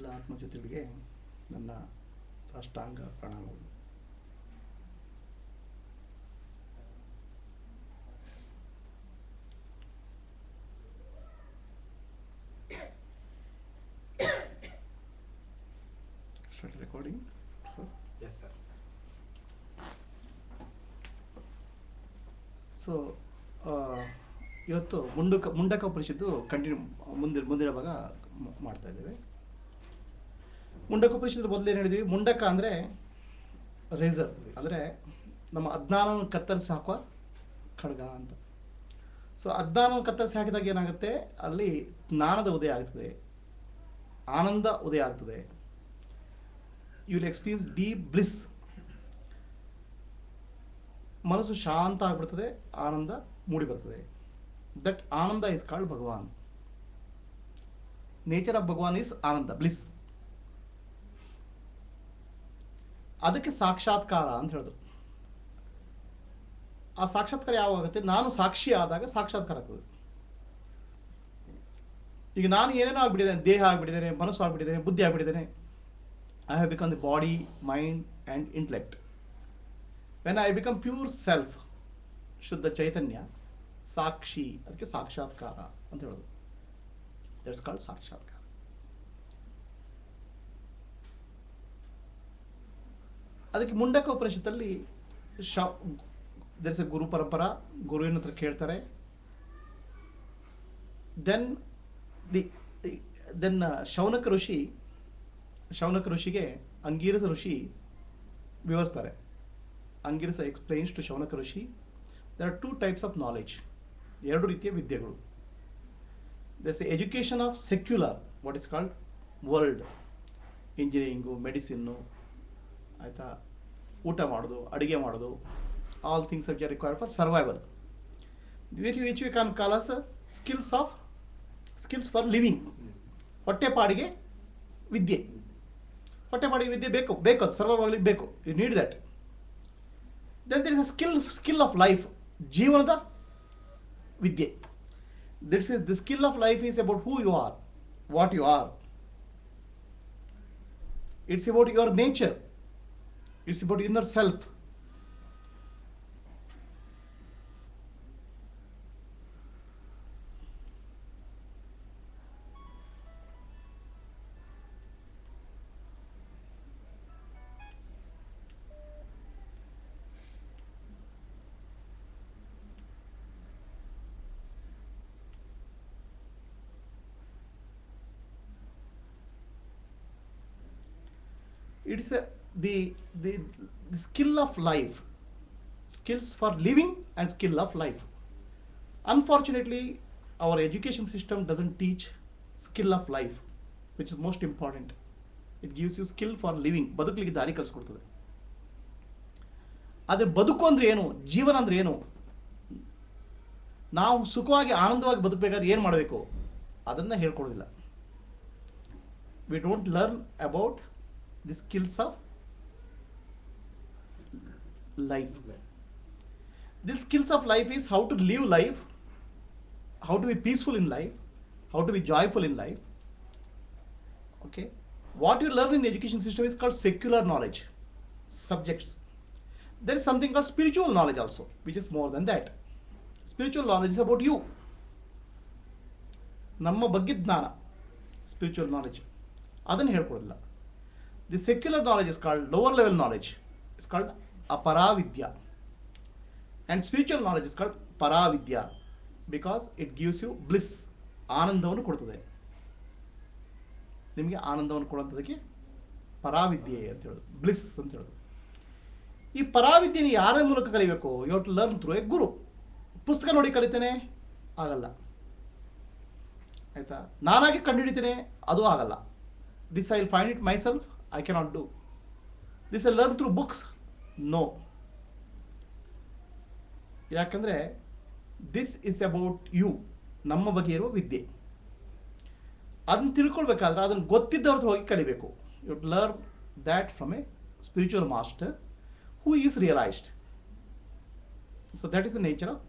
ಎಲ್ಲ ಆತ್ಮಜ್ಯೋತಿಗಳಿಗೆ ನನ್ನ ಸಾಷ್ಟಾಂಗ ಪ್ರಣಾಮಗಳು. Recording, sir? Yes, sir. So ಇವತ್ತು ಮುಂಡಕ ಉಪನಿಷತ್ತು ಕಂಟಿನ್ಯೂ ಮುಂದಿನ ಭಾಗ ಮಾಡ್ತಾ ಇದ್ದೇವೆ. ಮುಂಡಕ ಉಪನಿಷತ್ತು ಮೊದಲು ಏನು ಹೇಳಿದ್ವಿ? ಮುಂಡಕ ಅಂದರೆ ರೇಸರ್, ಅಂದರೆ ನಮ್ಮ ಅಜ್ಞಾನವನ್ನು ಕತ್ತರಿಸಿ ಹಾಕುವ ಖಡ್ಗ ಅಂತ. ಸೊ ಅಜ್ಞಾನವನ್ನು ಕತ್ತರಿಸಿ ಹಾಕಿದಾಗ ಏನಾಗುತ್ತೆ, ಅಲ್ಲಿ ಜ್ಞಾನದ ಉದಯ ಆಗ್ತದೆ, ಆನಂದ ಉದಯ ಆಗ್ತದೆ. You will experience deep bliss. ಮನಸ್ಸು ಶಾಂತ ಆಗಿಬಿಡ್ತದೆ, ಆನಂದ ಮೂಡಿ ಬರ್ತದೆ. That ananda is called Bhagwan. Nature of Bhagwan is ananda, bliss. ಅದಕ್ಕೆ ಸಾಕ್ಷಾತ್ಕಾರ ಅಂತ ಹೇಳಿದ್ರು. ಆ ಸಾಕ್ಷಾತ್ಕಾರ ಯಾವಾಗುತ್ತೆ? ನಾನು ಸಾಕ್ಷಿ ಆದಾಗ ಸಾಕ್ಷಾತ್ಕಾರ ಆಗ್ತದೆ. ಈಗ ನಾನು ಏನೇನೋ ಆಗ್ಬಿಟ್ಟಿದ್ದೇನೆ, ದೇಹ ಆಗ್ಬಿಟ್ಟಿದ್ದೇನೆ, ಮನಸ್ಸು ಆಗ್ಬಿಟ್ಟಿದ್ದೇನೆ, ಬುದ್ಧಿ ಆಗ್ಬಿಟ್ಟಿದ್ದೇನೆ. I have become the body, mind and intellect. When I become pure self, Shuddha Chaitanya, Sakshi, ಅದಕ್ಕೆ ಸಾಕ್ಷಾತ್ಕಾರ ಅಂತ ಹೇಳೋದು. That's called ಸಾಕ್ಷಾತ್ಕಾರ. ಅದಕ್ಕೆ ಮುಂಡಕ ಉಪನಿಷತ್ತಲ್ಲಿ there is a ಗುರು ಪರಂಪರಾ, ಗುರುವಿನ ಹತ್ರ ಕೇಳ್ತಾರೆ. Then ಶೌನಕ ಋಷಿಗೆ ಅಂಗೀರಸ ಋಷಿ ವಿವರಿಸ್ತಾರೆ. Angirasa explains to Shaunaka rishi, there are 2 types of knowledge, 2 ರೀತಿಯ ವಿದ್ಯೆಗಳು. There is education of secular, what is called world, engineering, medicine, ಆಯಿತಾ, ಊಟ ಮಾಡೋದು, ಅಡುಗೆ ಮಾಡೋದು, all things which are required for survival, which we can call as skills for living. ಹೊಟ್ಟೆಪಾಡಿಗೆ ವಿದ್ಯೆ, ಹೊಟ್ಟೆಪಾಡಿಗೆ ವಿದ್ಯೆ ಬೇಕು, ಅದು ಸರ್ವೈವ್ ಆಗಲಿಕ್ಕೆ ಬೇಕು. You need that. Then there is a skill of life, ಜೀವನದ ವಿದ್ಯೆ. The skill of life is about who you are, what you are. It's about your nature, it's about inner self. It's the skill of life, skills for living and skill of life. Unfortunately, our education system doesn't teach skill of life, which is most important. It gives you skill for living, ಬದುಕಲಿಕ್ಕೆ ದಾರಿ ಕಲಿಸ್ಕೊಡ್ತದೆ. ಆದರೆ ಬದುಕು ಅಂದರೆ ಏನು, ಜೀವನ ಅಂದರೆ ಏನು, ನಾವು ಸುಖವಾಗಿ ಆನಂದವಾಗಿ ಬದುಕಬೇಕಾದ್ರೆ ಏನು ಮಾಡಬೇಕು ಅದನ್ನು ಹೇಳ್ಕೊಡೋದಿಲ್ಲ. We don't learn about the skills of life. The skills of life is how to live life, how to be peaceful in life, how to be joyful in life. Okay, what you learn in the education system is called secular knowledge, subjects. There is something called spiritual knowledge also, which is more than that. Spiritual knowledge is about you, ನಮ್ಮ ಬಗ್ಗೆ ಜ್ಞಾನ, spiritual knowledge, ಅದನ್ನು ಹೇಳ್ಕೊಡೋದಿಲ್ಲ. The secular knowledge is called lower level knowledge. It's called aparavidya. And spiritual knowledge is called paravidya because it gives you bliss. ಆನಂದವನ್ನು ಕೊಡ್ತದೆ. ನಿಮಗೆ ಆನಂದವನ್ನು ಕೊಡುವಂಥದ್ದಕ್ಕೆ ಪರಾವಿದ್ಯೆ ಅಂತ ಹೇಳೋದು, ಬ್ಲಿಸ್ ಅಂತ ಹೇಳೋದು. ಈ ಪರಾವಿದ್ಯೆನ ಯಾರ ಮೂಲಕ ಕಲಿಬೇಕು? You have to learn through a guru. ಪುಸ್ತಕ ನೋಡಿ ಕಲಿತೇನೆ ಆಗಲ್ಲ, ಆಯಿತಾ. ನಾನಾಗಿ ಕಂಡುಹಿಡಿತೇನೆ, ಅದು ಆಗಲ್ಲ. This I will find it myself, I cannot do. This I learn through books, no. ಯಾಕಂದರೆ ದಿಸ್ ಇಸ್ ಅಬೌಟ್ ಯು, ನಮ್ಮ ಬಗ್ಗೆ ಇರುವ ವಿದ್ಯೆ. ಅದನ್ನು ತಿಳ್ಕೊಳ್ಬೇಕಾದ್ರೆ ಅದನ್ನು ಗೊತ್ತಿದ್ದವ್ರ ಹೋಗಿ ಕಲಿಬೇಕು. You learn that from a spiritual master who is realised. So that is the nature of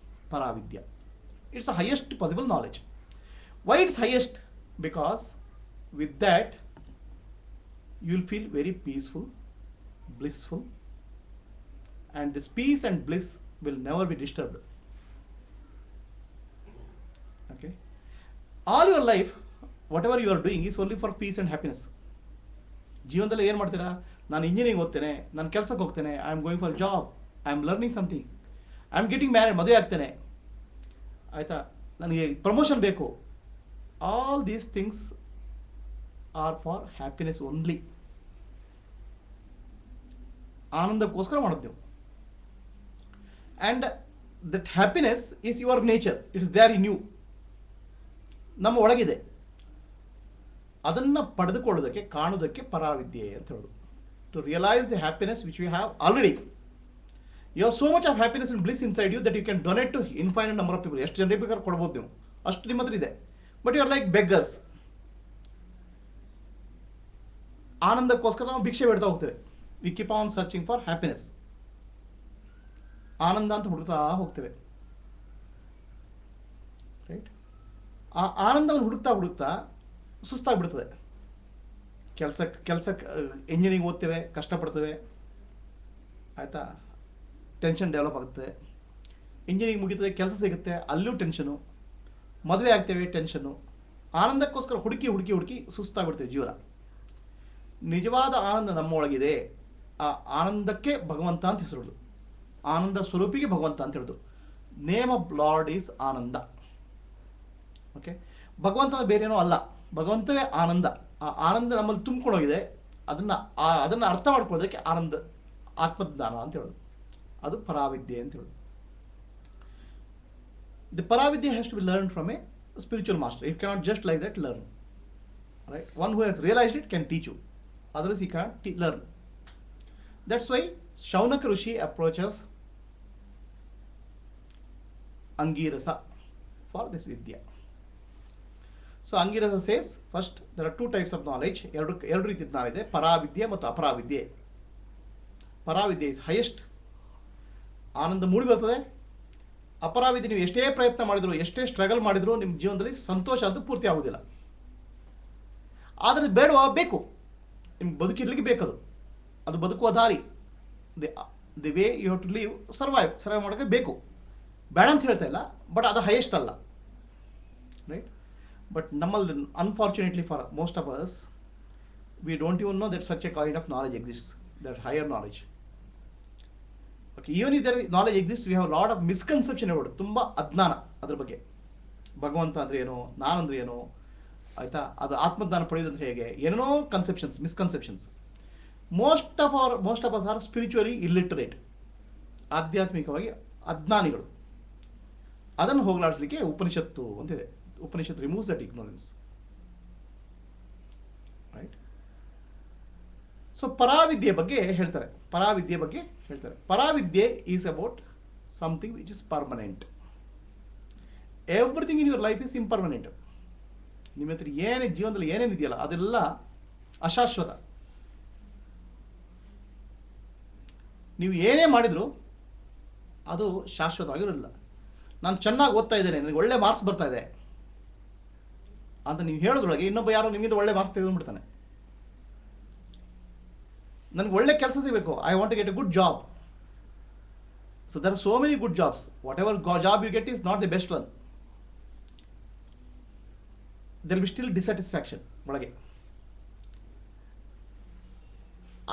you will feel very peaceful, blissful, and this peace and bliss will never be disturbed. Okay? All your life, whatever you are doing is only for peace and happiness. ಜೀವನದಲ್ಲಿ ಏನು ಮಾಡ್ತೀರಾ? ನಾನು engineering ಓದ್ತೇನೆ, ನಾನು ಕೆಲಸಕ್ಕೆ ಹೋಗ್ತೇನೆ, I am going for job, I am learning something, I am getting married, ಮದುವೆ ಆಗ್ತೇನೆ, ಆಯಿತಾ, ನನಗೆ ಪ್ರಮೋಷನ್ ಬೇಕು. All these things are for happiness only. ಆನಂದಕ್ಕೋಸ್ಕರ ಮಾಡೋದು ನೀವು. And that happiness is your nature, it's there in you, ನಮ್ಮ ಒಳಗಿದೆ. ಅದನ್ನು ಪಡೆದುಕೊಳ್ಳೋದಕ್ಕೆ, ಕಾಣೋದಕ್ಕೆ ಪರಾವಿದ್ಯೆ ಅಂತ ಹೇಳೋದು. To realise the happiness which you have already. You have so much of happiness and bliss inside you that you can donate to infinite number of people. ಎಷ್ಟು ಜನರಿಗೆ ಬೇಕಾದ್ರೆ ಕೊಡ್ಬೋದು ನೀವು, ಅಷ್ಟು ನಿಮ್ಮ ಹತ್ರ ಇದೆ. But you are like beggars. ಆನಂದಕ್ಕೋಸ್ಕರ ನಾವು ಭಿಕ್ಷೆ ಬೇಡ್ತಾ ಹೋಗ್ತೇವೆ. We keep on searching for happiness. ಆನಂದ ಅಂತ ಹುಡುಕ್ತಾ ಹೋಗ್ತೇವೆ. ರೈಟ್? ಆ ಆನಂದವನ್ನು ಹುಡುಕ್ತಾ ಸುಸ್ತಾಗ್ಬಿಡ್ತದೆ. ಕೆಲಸಕ್ಕೆ ಇಂಜಿನಿಯರಿಂಗ್ ಓದ್ತೇವೆ, ಕಷ್ಟಪಡ್ತೇವೆ, ಆಯಿತಾ, ಟೆನ್ಷನ್ ಡೆವಲಪ್ ಆಗುತ್ತೆ. ಇಂಜಿನಿಯರಿಂಗ್ ಮುಗಿತದೆ, ಕೆಲಸ ಸಿಗುತ್ತೆ, ಅಲ್ಲೂ ಟೆನ್ಷನು. ಮದುವೆ ಆಗ್ತೇವೆ, ಟೆನ್ಷನ್ನು. ಆನಂದಕ್ಕೋಸ್ಕರ ಹುಡುಕಿ ಸುಸ್ತಾಗ್ಬಿಡ್ತೇವೆ ಜೀವನ. ನಿಜವಾದ ಆನಂದ ನಮ್ಮೊಳಗಿದೆ. ಆ ಆನಂದಕ್ಕೆ ಭಗವಂತ ಅಂತ ಹೆಸರು. ಆನಂದ ಸ್ವರೂಪಿಗೆ ಭಗವಂತ ಅಂತ ಹೇಳೋದು. Name of Lord is ananda. Okay? ಭಗವಂತ ಬೇರೇನೋ ಅಲ್ಲ, ಭಗವಂತವೇ ಆನಂದ. ಆ ಆನಂದ ನಮ್ಮಲ್ಲಿ ತುಂಬಿಕೊಂಡೋಗಿದೆ. ಅದನ್ನು ಅರ್ಥ ಮಾಡ್ಕೊಳ್ಳೋದಕ್ಕೆ ಆನಂದ, ಆತ್ಮಜ್ಞಾನ ಅಂತ ಹೇಳೋದು. ಅದು ಪರಾವಿದ್ಯೆ ಅಂತ ಹೇಳೋದು. The paravidya has to be learn from a spiritual master. It cannot just like that learn. Right? One who has realised it can teach you, otherwise he cannot learn. That's why Shaunaka rishi approaches Angirasa for this vidya. So Angirasa says, first there are two types of knowledge. ಎರಡು ರೀತಿ ಜ್ಞಾನ ಇದೆ, ಪರಾವಿದ್ಯೆ ಮತ್ತು ಅಪರಾವಿದ್ಯೆ. ಪರಾವಿದ್ಯೆ is highest. ಆನಂದ ಮೂಡಿ ಬರ್ತದೆ. ಅಪರಾವಿದ್ಯೆ ನೀವು ಎಷ್ಟೇ ಪ್ರಯತ್ನ ಮಾಡಿದ್ರು, ಎಷ್ಟೇ ಸ್ಟ್ರಗಲ್ ಮಾಡಿದ್ರು, ನಿಮ್ಮ ಜೀವನದಲ್ಲಿ ಸಂತೋಷ ಅಂತೂ ಪೂರ್ತಿ ಆಗೋದಿಲ್ಲ. ಆದರೆ ಬೇಡವಾ? ಬೇಕು. ನಿಮ್ಗೆ ಬದುಕಿರ್ಲಿಕ್ಕೆ ಬೇಕದು. ಅದು ಬದುಕುವ ದಾರಿ. The way you have to live, survive ಮಾಡೋಕ್ಕೆ ಬೇಕು. ಬೇಡ ಅಂತ ಹೇಳ್ತಾ ಇಲ್ಲ, ಬಟ್ ಅದು ಹೈಯೆಸ್ಟ್ ಅಲ್ಲ. Right? But unfortunately for most of us, we don't even know that such a kind of knowledge exists, that higher knowledge. Okay, even if there knowledge exists, we have a lot of misconception about it. Tumba adnana adra ಬಗ್ಗೆ. ಭಗವಂತ ಅಂದ್ರೆ ಏನು, ನಾನಂದ್ರೆ ಏನು, ಆಯ್ತಾ, ಅದು ಆತ್ಮಜ್ಞಾನ ಪಡೆಯೋದಂದ್ರೆ ಹೇಗೆ, ಏನೇನೋ conceptions, misconceptions. Most of us are spiritually illiterate. ಆಧ್ಯಾತ್ಮಿಕವಾಗಿ ಅಜ್ಞಾನಿಗಳು. ಅದನ್ನು ಹೋಗಲಾಡಿಸಲಿಕ್ಕೆ ಉಪನಿಷತ್ತು ಅಂತಿದೆ. Upanishad removes that ignorance. Right? So paravidya ಬಗ್ಗೆ ಹೇಳ್ತಾರೆ. Paravidya is about something which is permanent. Everything in your life is impermanent. ನಿಮ್ಮ ಹತ್ರ ಏನೇ ಜೀವನದಲ್ಲಿ ಏನೇನು ಇದೆಯಲ್ಲ ಅದೆಲ್ಲ ಅಶಾಶ್ವತ. ನೀವು ಏನೇ ಮಾಡಿದ್ರು ಅದು ಶಾಶ್ವತವಾಗಿರೋದಿಲ್ಲ. ನಾನು ಚೆನ್ನಾಗಿ ಓದ್ತಾ ಇದ್ದೇನೆ, ನನಗೆ ಒಳ್ಳೆ ಮಾರ್ಕ್ಸ್ ಬರ್ತಾ ಇದೆ ಅಂತ ನೀವು ಹೇಳೋದ್ರೊಳಗೆ ಇನ್ನೊಬ್ಬ ಯಾರೋ ನಿಮ್ಮಿಂದ ಒಳ್ಳೆ ಮಾರ್ಕ್ಸ್ ತೆಗೆದುಬಿಡ್ತಾನೆ. ನನಗೆ ಒಳ್ಳೆ ಕೆಲಸ ಸಿಗಬೇಕು, I want to get a good job. So there are so many good jobs. Whatever job you get is not the best one. There will be still dissatisfaction ಒಳಗೆ.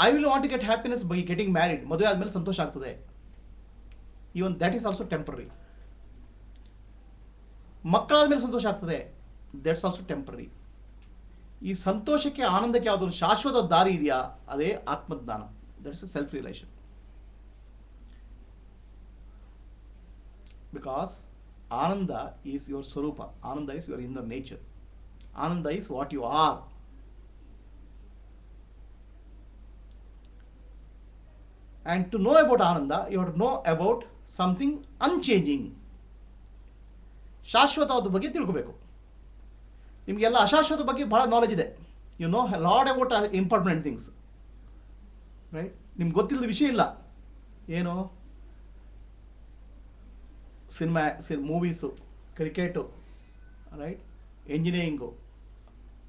I will want to get happiness by getting married. ಮದುವೆ ಆದಮೇಲೆ ಸಂತೋಷ ಆಗ್ತದೆ. Even that is also temporary. ಮಕ್ಕಳಾದ್ಮೇಲೆ ಸಂತೋಷ ಆಗ್ತದೆ, that's also temporary. ಈ ಸಂತೋಷಕ್ಕೆ, ಆನಂದಕ್ಕೆ ಯಾವುದೊಂದು ಶಾಶ್ವತ ದಾರಿ ಇದೆಯಾ, ಅದೇ ಆತ್ಮಜ್ಞಾನ. That's a self realisation. Because ananda is your swarupa. Ananda is your inner nature. Ananda is what you are. And to know about Ananda, you have to know about something unchanging. ಶಾಶ್ವತವಾದ ಬಗ್ಗೆ ತಿಳ್ಕೋಬೇಕು. ನಿಮಗೆಲ್ಲ ಅಶಾಶ್ವತ ಬಗ್ಗೆ ಬಹಳ ನಾಲೆಜ್ ಇದೆ. You know lot about important things. Right? ನಿಮ್ಗೆ ಗೊತ್ತಿಲ್ಲದ ವಿಷಯ ಇಲ್ಲ. ಏನು? ಮೂವೀಸು, ಕ್ರಿಕೆಟು, ರೈಟ್, ಎಂಜಿನಿಯರಿಂಗು,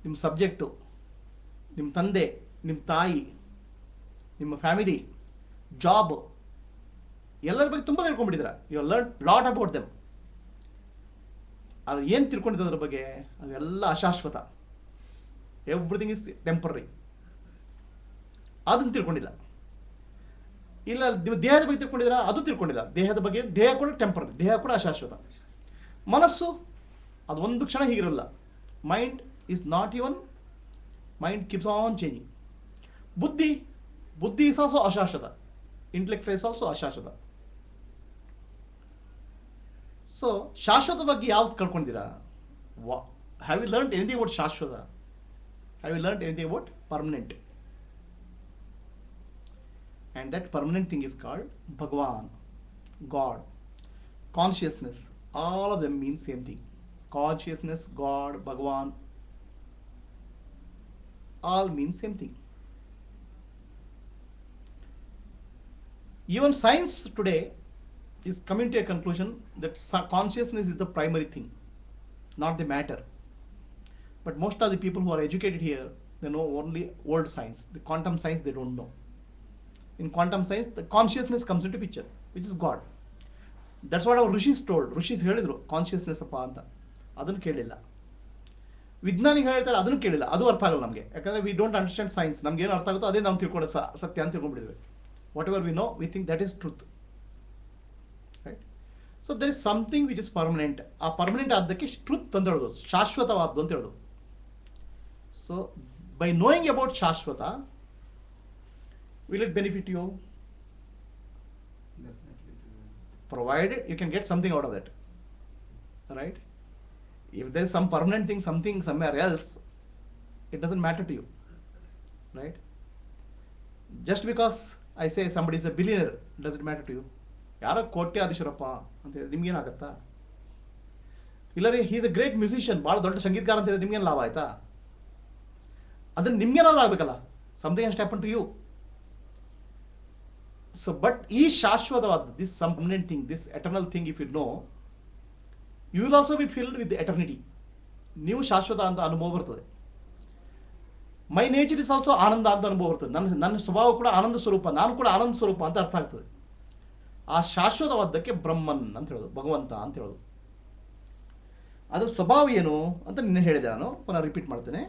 ನಿಮ್ಮ ಸಬ್ಜೆಕ್ಟು, ನಿಮ್ಮ ತಂದೆ, ನಿಮ್ಮ ತಾಯಿ, ನಿಮ್ಮ ಫ್ಯಾಮಿಲಿ, ಜಾಬ್, ಎಲ್ಲರ ಬಗ್ಗೆ ತುಂಬ ತಿಳ್ಕೊಂಡ್ಬಿಟ್ಟಿದ್ದೀರಾ. You learn lot about them. ಅದು ಏನು ತಿಳ್ಕೊಂಡಿದ್ದ ಅದ್ರ ಬಗ್ಗೆ? ಅವೆಲ್ಲ ಅಶಾಶ್ವತ. Everything is temporary. ಅದನ್ನು ತಿಳ್ಕೊಂಡಿಲ್ಲ. ಇಲ್ಲ ನೀವು ದೇಹದ ಬಗ್ಗೆ ತಿಳ್ಕೊಂಡಿದ್ದೀರಾ? ಅದು ತಿಳ್ಕೊಂಡಿಲ್ಲ. ದೇಹದ ಬಗ್ಗೆ, ದೇಹ ಕೂಡ ಟೆಂಪರರಿ, ದೇಹ ಕೂಡ ಅಶಾಶ್ವತ. ಮನಸ್ಸು ಅದು ಒಂದು ಕ್ಷಣ ಹೀಗಿರಲ್ಲ. Mind is not even, mind keeps on changing. Buddhi is also ashashvata. Intellect is also ashashvata. So ಶಾಶ್ವತ ಬಗ್ಗೆ ಯಾವ್ದು ಕಳ್ಕೊಂಡಿದ್ದೀರಾ? Have you learn anything about shashvata? Have you learn anything about permanent? And that permanent thing is called Bhagavan, God, consciousness. All of them mean same thing. Consciousness, God, Bhagavan, all mean same thing. Even science today is coming to a conclusion that consciousness is the primary thing, not the matter. But most of the people who are educated here, they know only old science. The quantum science they don't know. In quantum science, the consciousness comes into picture, which is God. That's what our Rishis told. Rishis ಹೇಳಿದ್ರು consciousness ಅಪ್ಪ ಅಂತ. ಅದನ್ನು ಕೇಳಿಲ್ಲ. ವಿಜ್ಞಾನಿಗಳು ಹೇಳ್ತಾರೆ, ಅದನ್ನು ಕೇಳಿಲ್ಲ. ಅದು ಅರ್ಥ ಆಗಲ್ಲ ನಮಗೆ. ಯಾಕಂದರೆ ವಿ ಡೋಂಟ್ ಅಂಡರ್ಸ್ಟ್ಯಾಂಡ್ ಸೈನ್ಸ್. ನಮ್ಗೆ ಏನು ಅರ್ಥ ಆಗುತ್ತೋ ಅದೇ ನಾವು ತಿಳ್ಕೊಳ್ಳೋದು ಸತ್ಯ ಅಂತ ತಿಳ್ಕೊಂಡ್ಬಿಟ್ಟಿದ್ವಿ. Whatever we know, we think that is truth. Right? So there is something which is permanent. ಆ ಪರ್ಮನೆಂಟ್ ಆದ್ದಕ್ಕೆ ಟ್ರೂತ್ ಅಂತ ಹೇಳೋದು, ಶಾಶ್ವತವಾದ್ದು ಅಂತ ಹೇಳೋದು. So by knowing about shashvata, will it benefit you? Definitely. Provided you can get something out of that. Right? If there is some permanent thing, something somewhere else, it doesn't matter to you. Right? Just because I say somebody is a billionaire, does it matter to you? ಯಾರೋ ಕೋಟ್ಯಾಧೀಶರಪ್ಪ ಅಂತ ಹೇಳಿದ್ರೆ ನಿಮ್ಗೇನಾಗತ್ತಾ? ಇಲ್ಲರಿ he's a great musician, ಭಾಳ ದೊಡ್ಡ ಸಂಗೀತಗಾರ ಅಂತ ಹೇಳಿದ್ರೆ ನಿಮ್ಗೇನು ಲಾಭ ಆಯ್ತಾ? ಅದನ್ನು ನಿಮ್ಗೇನಾದ್ರು ಆಗಬೇಕಲ್ಲ. Something has happen to you. So, but ಈ ಶಾಶ್ವತವಾದ, this some permanent thing, this eternal thing, if you know, you will also be filled with the eternity. ನೀವು ಶಾಶ್ವತ ಅಂತ ಅನುಭವ ಬರ್ತದೆ. ಮೈ ನೇಚರ್ ಇಸ್ ಆಲ್ಸೋ ಆನಂದ ಅಂತ ಅನುಭವ ಬರ್ತದೆ. ನನ್ನ ಸ್ವಭಾವ ಕೂಡ ಆನಂದ ಸ್ವರೂಪ, ನಾನು ಕೂಡ ಆನಂದ ಸ್ವರೂಪ ಅಂತ ಅರ್ಥ ಆಗ್ತದೆ. ಆ ಶಾಶ್ವತವಾದಕ್ಕೆ ಬ್ರಹ್ಮನ್ ಅಂತ ಹೇಳೋದು, ಭಗವಂತ ಅಂತ ಹೇಳೋದು. ಅದರ ಸ್ವಭಾವ ಏನು ಅಂತ ನಿನ್ನೆ ಹೇಳಿದೆ ನಾನು, ಪುನಃ ರಿಪೀಟ್ ಮಾಡ್ತೇನೆ.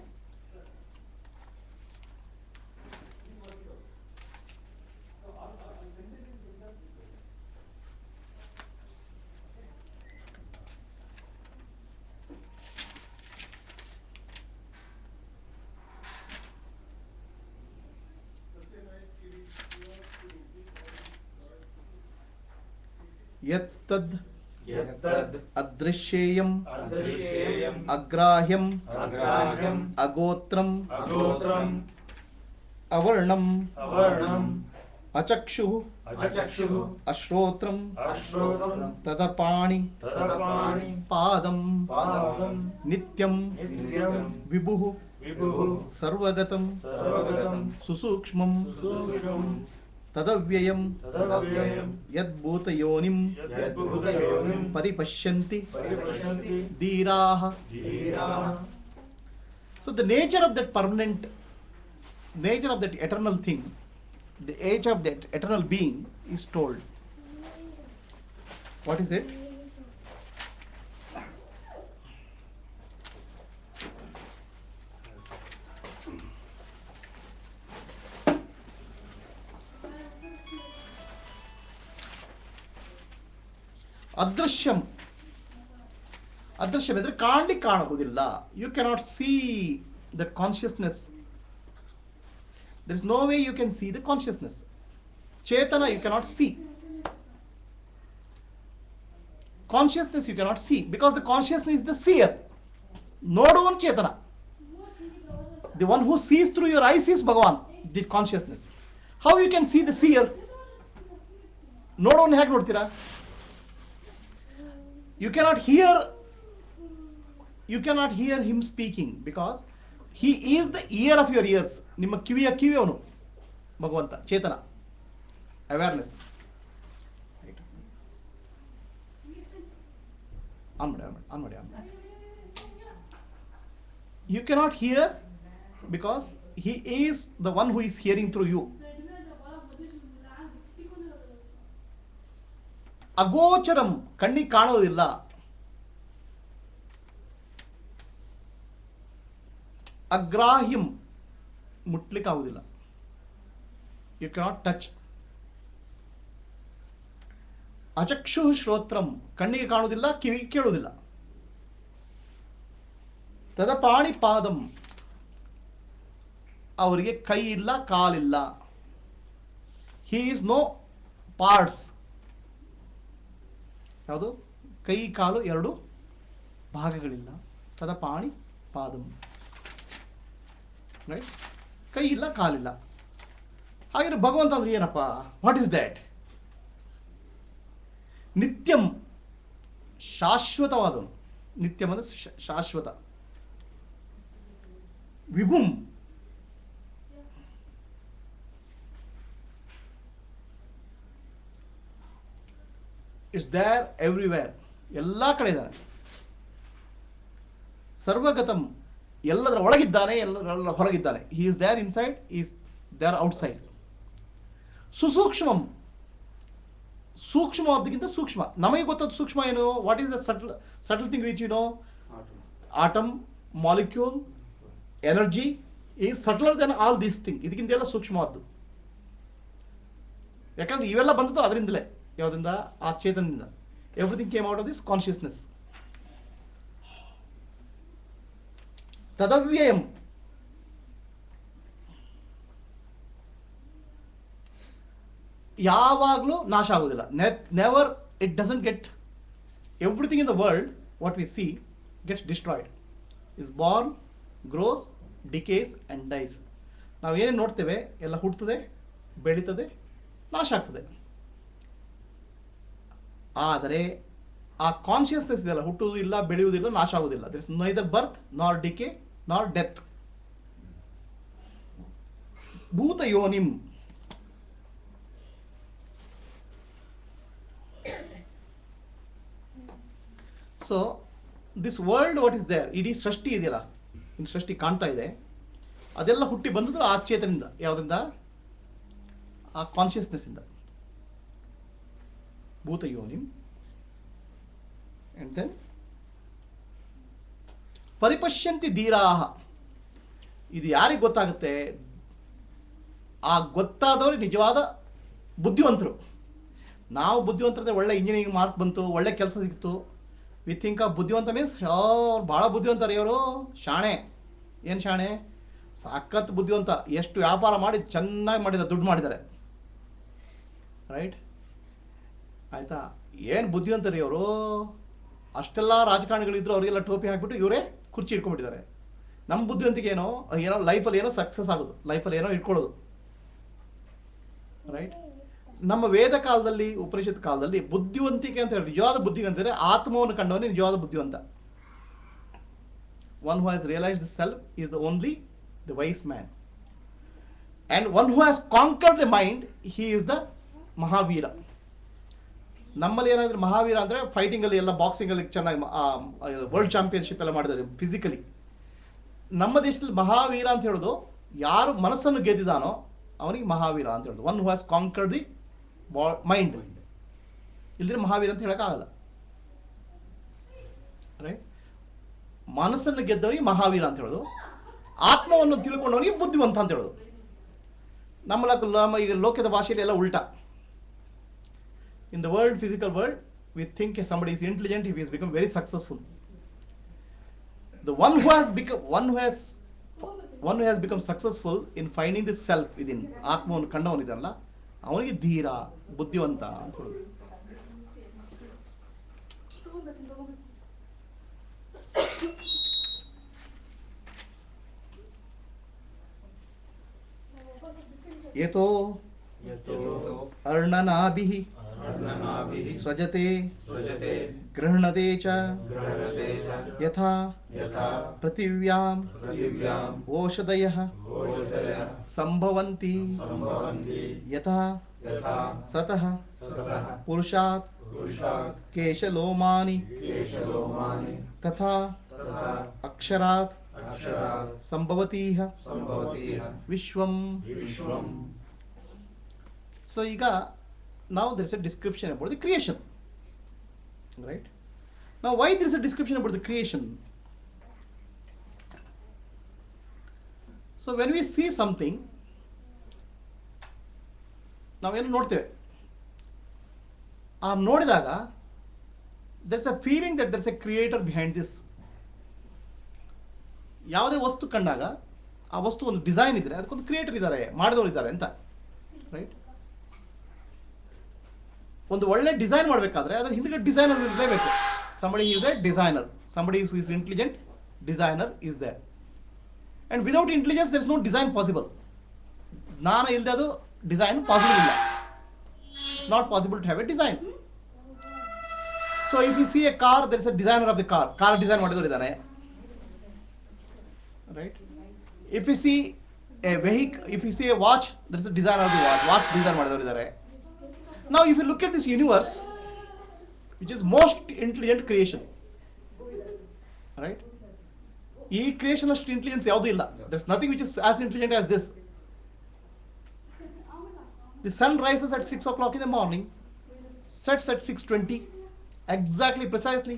ಯತ್ತದ್ ಅದೃಶ್ಯೇಯಂ ಅಗ್ರಾಹ್ಯಂ ಅಗೋತ್ರಂ ಅವರ್ಣಂ ಅಚಕ್ಷುಃ ಅಶ್ರೋತ್ರಂ ತದಪಾಣಿ ಪಾದಂ ನಿತ್ಯಂ ವಿಭುಃ ಸರ್ವಗತಂ ಸುಸೂಕ್ಷ್ಮಂ ತದವ್ಯಯಂ ಯದ್ಭೂತಯೋನಿಂ ಪರಿಪಶ್ಯಂತಿ ಧೀರಾಃ. So the nature of that permanent, nature of that eternal thing, the age of that eternal being is told. What is it? ಅದೃಶ್ಯಂ. ಅದೃಶ್ಯಂ ಅಂದರೆ ಕಾಣಲಿಕ್ಕೆ ಕಾಣುವುದಿಲ್ಲ. You cannot see that consciousness. There is no way you can see the consciousness. Chetana you cannot see. Consciousness you cannot see because the consciousness is the seer. ನೋಡುವನು ಚೇತನ. The one who sees through your eyes is Bhagavan, the consciousness. How you can see the seer? ನೋಡೋನು ಹೇಗೆ ನೋಡ್ತೀರಾ? You cannot hear him speaking because he is the ear of your ears. ನಿಮ್ಮ ಕಿವಿಯವನು ಭಗವಂತ, ಚೇತನ, awareness. On ಮಾಡಿ. You cannot hear because he is the one who is hearing through you. ಅಗೋಚರಂ ಕಣ್ಣಿಗೆ ಕಾಣುವುದಿಲ್ಲ. ಅಗ್ರಾಹ್ಯಂ ಮುಟ್ಲಿಕ್ಕೆ ಆಗುವುದಿಲ್ಲ. You cannot touch. ಅಚಕ್ಷು ಶ್ರೋತ್ರಂ ಕಣ್ಣಿಗೆ ಕಾಣುವುದಿಲ್ಲ, ಕಿವಿಗೆ ಕೇಳುವುದಿಲ್ಲ. ತದಪಾಣಿ ಪಾದಂ ಅವರಿಗೆ ಕೈ ಇಲ್ಲ, ಕಾಲಿಲ್ಲ. He is no parts. ಯಾವುದು? ಕೈ ಕಾಲು ಎರಡು ಭಾಗಗಳಿಲ್ಲ. ತದಪಾಣಿ ಪಾದಂ. ರೈಟ್? ಕೈ ಇಲ್ಲ, ಕಾಲಿಲ್ಲ. ಹಾಗೆ ಭಗವಂತ ಅಂದ್ರೆ ಏನಪ್ಪ? What is that? ನಿತ್ಯಂ ಶಾಶ್ವತವಾದನು. ನಿತ್ಯಂ ಅಂದರೆ ಶಾಶ್ವತ. ವಿಭುಂ ಇಟ್ಸ್ ದೇರ್ ಎವ್ರಿವೇರ್, ಎಲ್ಲ ಕಡೆ ಇದ್ದಾನೆ. ಸರ್ವಗತಂ ಎಲ್ಲದರ ಒಳಗಿದ್ದಾನೆ, ಎಲ್ಲದರ ಹೊರಗಿದ್ದಾನೆ. He is there inside, is there outside. ಸುಸೂಕ್ಷ್ಮಂ ಸೂಕ್ಷ್ಮವಾದಕ್ಕಿಂತ ಸೂಕ್ಷ್ಮ. ನಮಗೆ ಗೊತ್ತಾದ ಸೂಕ್ಷ್ಮ ಏನು? What is the subtle thing which you know? Atom, molecule, energy is subtler then all these thing. ಇದಕ್ಕಿಂತ ಎಲ್ಲ ಸೂಕ್ಷ್ಮವಾದ್ದು. ಯಾಕಂದ್ರೆ ಇವೆಲ್ಲ ಬಂದದ್ದು ಅದರಿಂದಲೇ. ಯಾವುದರಿಂದ? ಆ ಚೇತನದಿಂದ. Everything came out of this consciousness. ತದವ್ಯಯಂ ಯಾವಾಗಲೂ ನಾಶ ಆಗುವುದಿಲ್ಲ. Never, it doesn't get. Everything in the world what we see gets destroyed. Is Born, grows, decays and dies. ನಾವು ಏನೇನು ನೋಡ್ತೇವೆ ಎಲ್ಲ ಹುಟ್ಟುತ್ತದೆ, ಬೆಳೀತದೆ, ನಾಶ ಆಗ್ತದೆ. ಆದರೆ ಆ ಕಾನ್ಷಿಯಸ್ನೆಸ್ ಇದೆಯಲ್ಲ, ಹುಟ್ಟುವುದಿಲ್ಲ, ಬೆಳೆಯುವುದಿಲ್ಲ, ನಾಶ ಆಗುವುದಿಲ್ಲ. ದಿಸ್ ಇಸ್ ನೈದರ್ ಬರ್ತ್ ನಾರ್ ಡಿಕೆ ನಾರ್ ಡೆತ್. ಭೂತ ಯೋನಿಂ so this world what is there, ಇಡೀ ಸೃಷ್ಟಿ ಇದೆಯಲ್ಲ, ಇನ್ನು ಸೃಷ್ಟಿ ಕಾಣ್ತಾ ಇದೆ, ಅದೆಲ್ಲ ಹುಟ್ಟಿ ಬಂದದ್ದು ಆ ಚೇತನದಿಂದ. ಯಾವುದರಿಂದ? ಆ ಕಾನ್ಷಿಯಸ್ನೆಸ್ ಇಂದ. ಭೂತ ಯೋನಿಂ. And then ಪರಿಪಶ್ಯಂತಿ ಧೀರಾಹ. ಇದು ಯಾರಿಗೆ ಗೊತ್ತಾಗುತ್ತೆ? ಆ ಗೊತ್ತಾದವರು ನಿಜವಾದ ಬುದ್ಧಿವಂತರು. ನಾವು ಬುದ್ಧಿವಂತರಂದ್ರೆ ಒಳ್ಳೆ ಇಂಜಿನಿಯರಿಂಗ್ ಮಾರ್ಕ್ ಬಂತು, ಒಳ್ಳೆ ಕೆಲಸ ಸಿಕ್ತು, ವಿ ಥಿಂಕ್ ಆಫ್ ಬುದ್ಧಿವಂತ ಮೀನ್ಸ್ ಅವ್ರು ಭಾಳ ಬುದ್ಧಿವಂತರು, ಇವರು ಶಾಣೆ. ಏನು ಶಾಣೆ? ಸಖತ್ ಬುದ್ಧಿವಂತ. ಎಷ್ಟು ವ್ಯಾಪಾರ ಮಾಡಿ ಚೆನ್ನಾಗಿ ಮಾಡಿದ, ದುಡ್ಡು ಮಾಡಿದ್ದಾರೆ. ರೈಟ್? ಆಯಿತಾ? ಏನು ಬುದ್ಧಿವಂತರಿ ಅವರು. ಅಷ್ಟೆಲ್ಲ ರಾಜಕಾರಣಿಗಳಿದ್ರು, ಅವರಿಗೆಲ್ಲ ಟೋಪಿ ಹಾಕಿಬಿಟ್ಟು ಇವರೇ ಕುರ್ಚಿ ಇಟ್ಕೊಂಡ್ಬಿಟ್ಟಿದ್ದಾರೆ. ನಮ್ಮ ಬುದ್ಧಿವಂತಿಗೆ ಏನೋ ಲೈಫಲ್ಲಿ ಏನೋ ಸಕ್ಸಸ್ ಆಗೋದು, ಲೈಫಲ್ಲಿ ಏನೋ ಇಟ್ಕೊಳ್ಳೋದು. ರೈಟ್? ನಮ್ಮ ವೇದ ಕಾಲದಲ್ಲಿ, ಉಪನಿಷತ್ ಕಾಲದಲ್ಲಿ ಬುದ್ಧಿವಂತಿಕೆ ಅಂತ ಹೇಳಿ, ನಿಜವಾದ ಬುದ್ಧಿವಂತಂದರೆ ಆತ್ಮವನ್ನು ಕಂಡವನೇ ನಿಜವಾದ ಬುದ್ಧಿವಂತ. One who has realised the self is the only the wise man. And one who has conquered the mind, he is the Mahavira. ನಮ್ಮಲ್ಲಿ ಏನಾದರೆ ಮಹಾವೀರ ಅಂದರೆ ಫೈಟಿಂಗಲ್ಲಿ ಎಲ್ಲ, ಬಾಕ್ಸಿಂಗಲ್ಲಿ ಚೆನ್ನಾಗಿ ವರ್ಲ್ಡ್ ಚಾಂಪಿಯನ್ಶಿಪ್ ಎಲ್ಲ ಮಾಡಿದ್ದಾರೆ ಫಿಸಿಕಲಿ. ನಮ್ಮ ದೇಶದಲ್ಲಿ ಮಹಾವೀರ ಅಂತ ಹೇಳೋದು ಯಾರು ಮನಸ್ಸನ್ನು ಗೆದ್ದಿದ್ದಾನೋ ಅವನಿಗೆ ಮಹಾವೀರ ಅಂತ ಹೇಳೋದು. One who has conquered the mind. ಇಲ್ಲದ್ರೆ ಮಹಾವೀರ ಅಂತ ಹೇಳೋಕ್ಕಾಗಲ್ಲ. ರೈಟ್? ಮನಸ್ಸನ್ನು ಗೆದ್ದವನಿಗೆ ಮಹಾವೀರ ಅಂತ ಹೇಳೋದು, ಆತ್ಮವನ್ನು ತಿಳ್ಕೊಂಡವನಿಗೆ ಬುದ್ಧಿವಂತ ಅಂತ ಹೇಳೋದು. ನಮ್ಮ ಈಗ ಲೋಕದ ಭಾಷೆಯಲ್ಲಿ ಎಲ್ಲ ಉಲ್ಟಾ. In the world, physical world, we think somebody is intelligent if he has become very successful. The one who has become successful in finding the self within, ಆತ್ಮವನ್ನು ಕಂಡವನಿದಲ್ಲ, ಅವನಿಗೆ ಧೀರ, ಬುದ್ಧಿವಂತ ಅಂತ ಹೇಳೋದು. ಯತೋ ಅರ್ಣನಾಭಿಃ ಸ್ವಜತೆ ಗೃಹಣತೆ ಚ ಯಥಾ ಪೃಥಿವ್ಯಾಂ ಓಷಧಯಃ ಸಂಭವಂತಿ ಯಥಾ ಸತಃ ಪುರುಷಾತ್ ಕೇಶಲೋಮಾನಿ ತಥಾ ಅಕ್ಷರಾತ್ ಸಂಭವತೀಹ ವಿಶ್ವಂ. So now there is a description about the creation, right? Now why there is a description about the creation? So when we see something, ನಾವೇನು ನೋಡ್ತೇವೆ, ನೋಡಿದಾಗ there is a feeling that there is a creator behind this. ಯಾವುದೇ ವಸ್ತು ಕಂಡಾಗ ಆ ವಸ್ತು ಒಂದು design ಇದ್ರೆ ಅದಕ್ಕೊಂದು ಕ್ರಿಯೇಟರ್ ಇದ್ದಾರೆ, ಮಾಡಿದವರು ಇದ್ದಾರೆ ಅಂತ, ರೈಟ್? ಒಂದು ಒಳ್ಳೆ ಡಿಸೈನ್ ಮಾಡಬೇಕಾದ್ರೆ ಅದರ ಹಿಂದ್ಗಡೆ ಡಿಸೈನರ್ ಇರಲೇಬೇಕು. somebody is a designer, somebody who is intelligent designer is there, and without intelligence there is no design possible. ಜ್ಞಾನ ಇಲ್ಲದೆ ಅದು ಡಿಸೈನ್ ಪಾಸಿಬಲ್ ಇಲ್ಲ. not possible to have a design. So if you see a car, there is a designer of the car. car design ಮಾಡಿದವರು ಇದ್ದಾನೆ, right? If you see a vehicle, if you see a watch, there is a designer of the watch. watch design ಮಾಡಿದವರು ಇದ್ದಾರೆ. Now if you look at this universe, which is most intelligent creation, right? ಈ creation ಅಷ್ಟು intelligence ಯಾವುದೂ ಇಲ್ಲ. there is nothing which is as intelligent as this. The sun rises at 6 o'clock in the morning, sets at 6:20, exactly, precisely.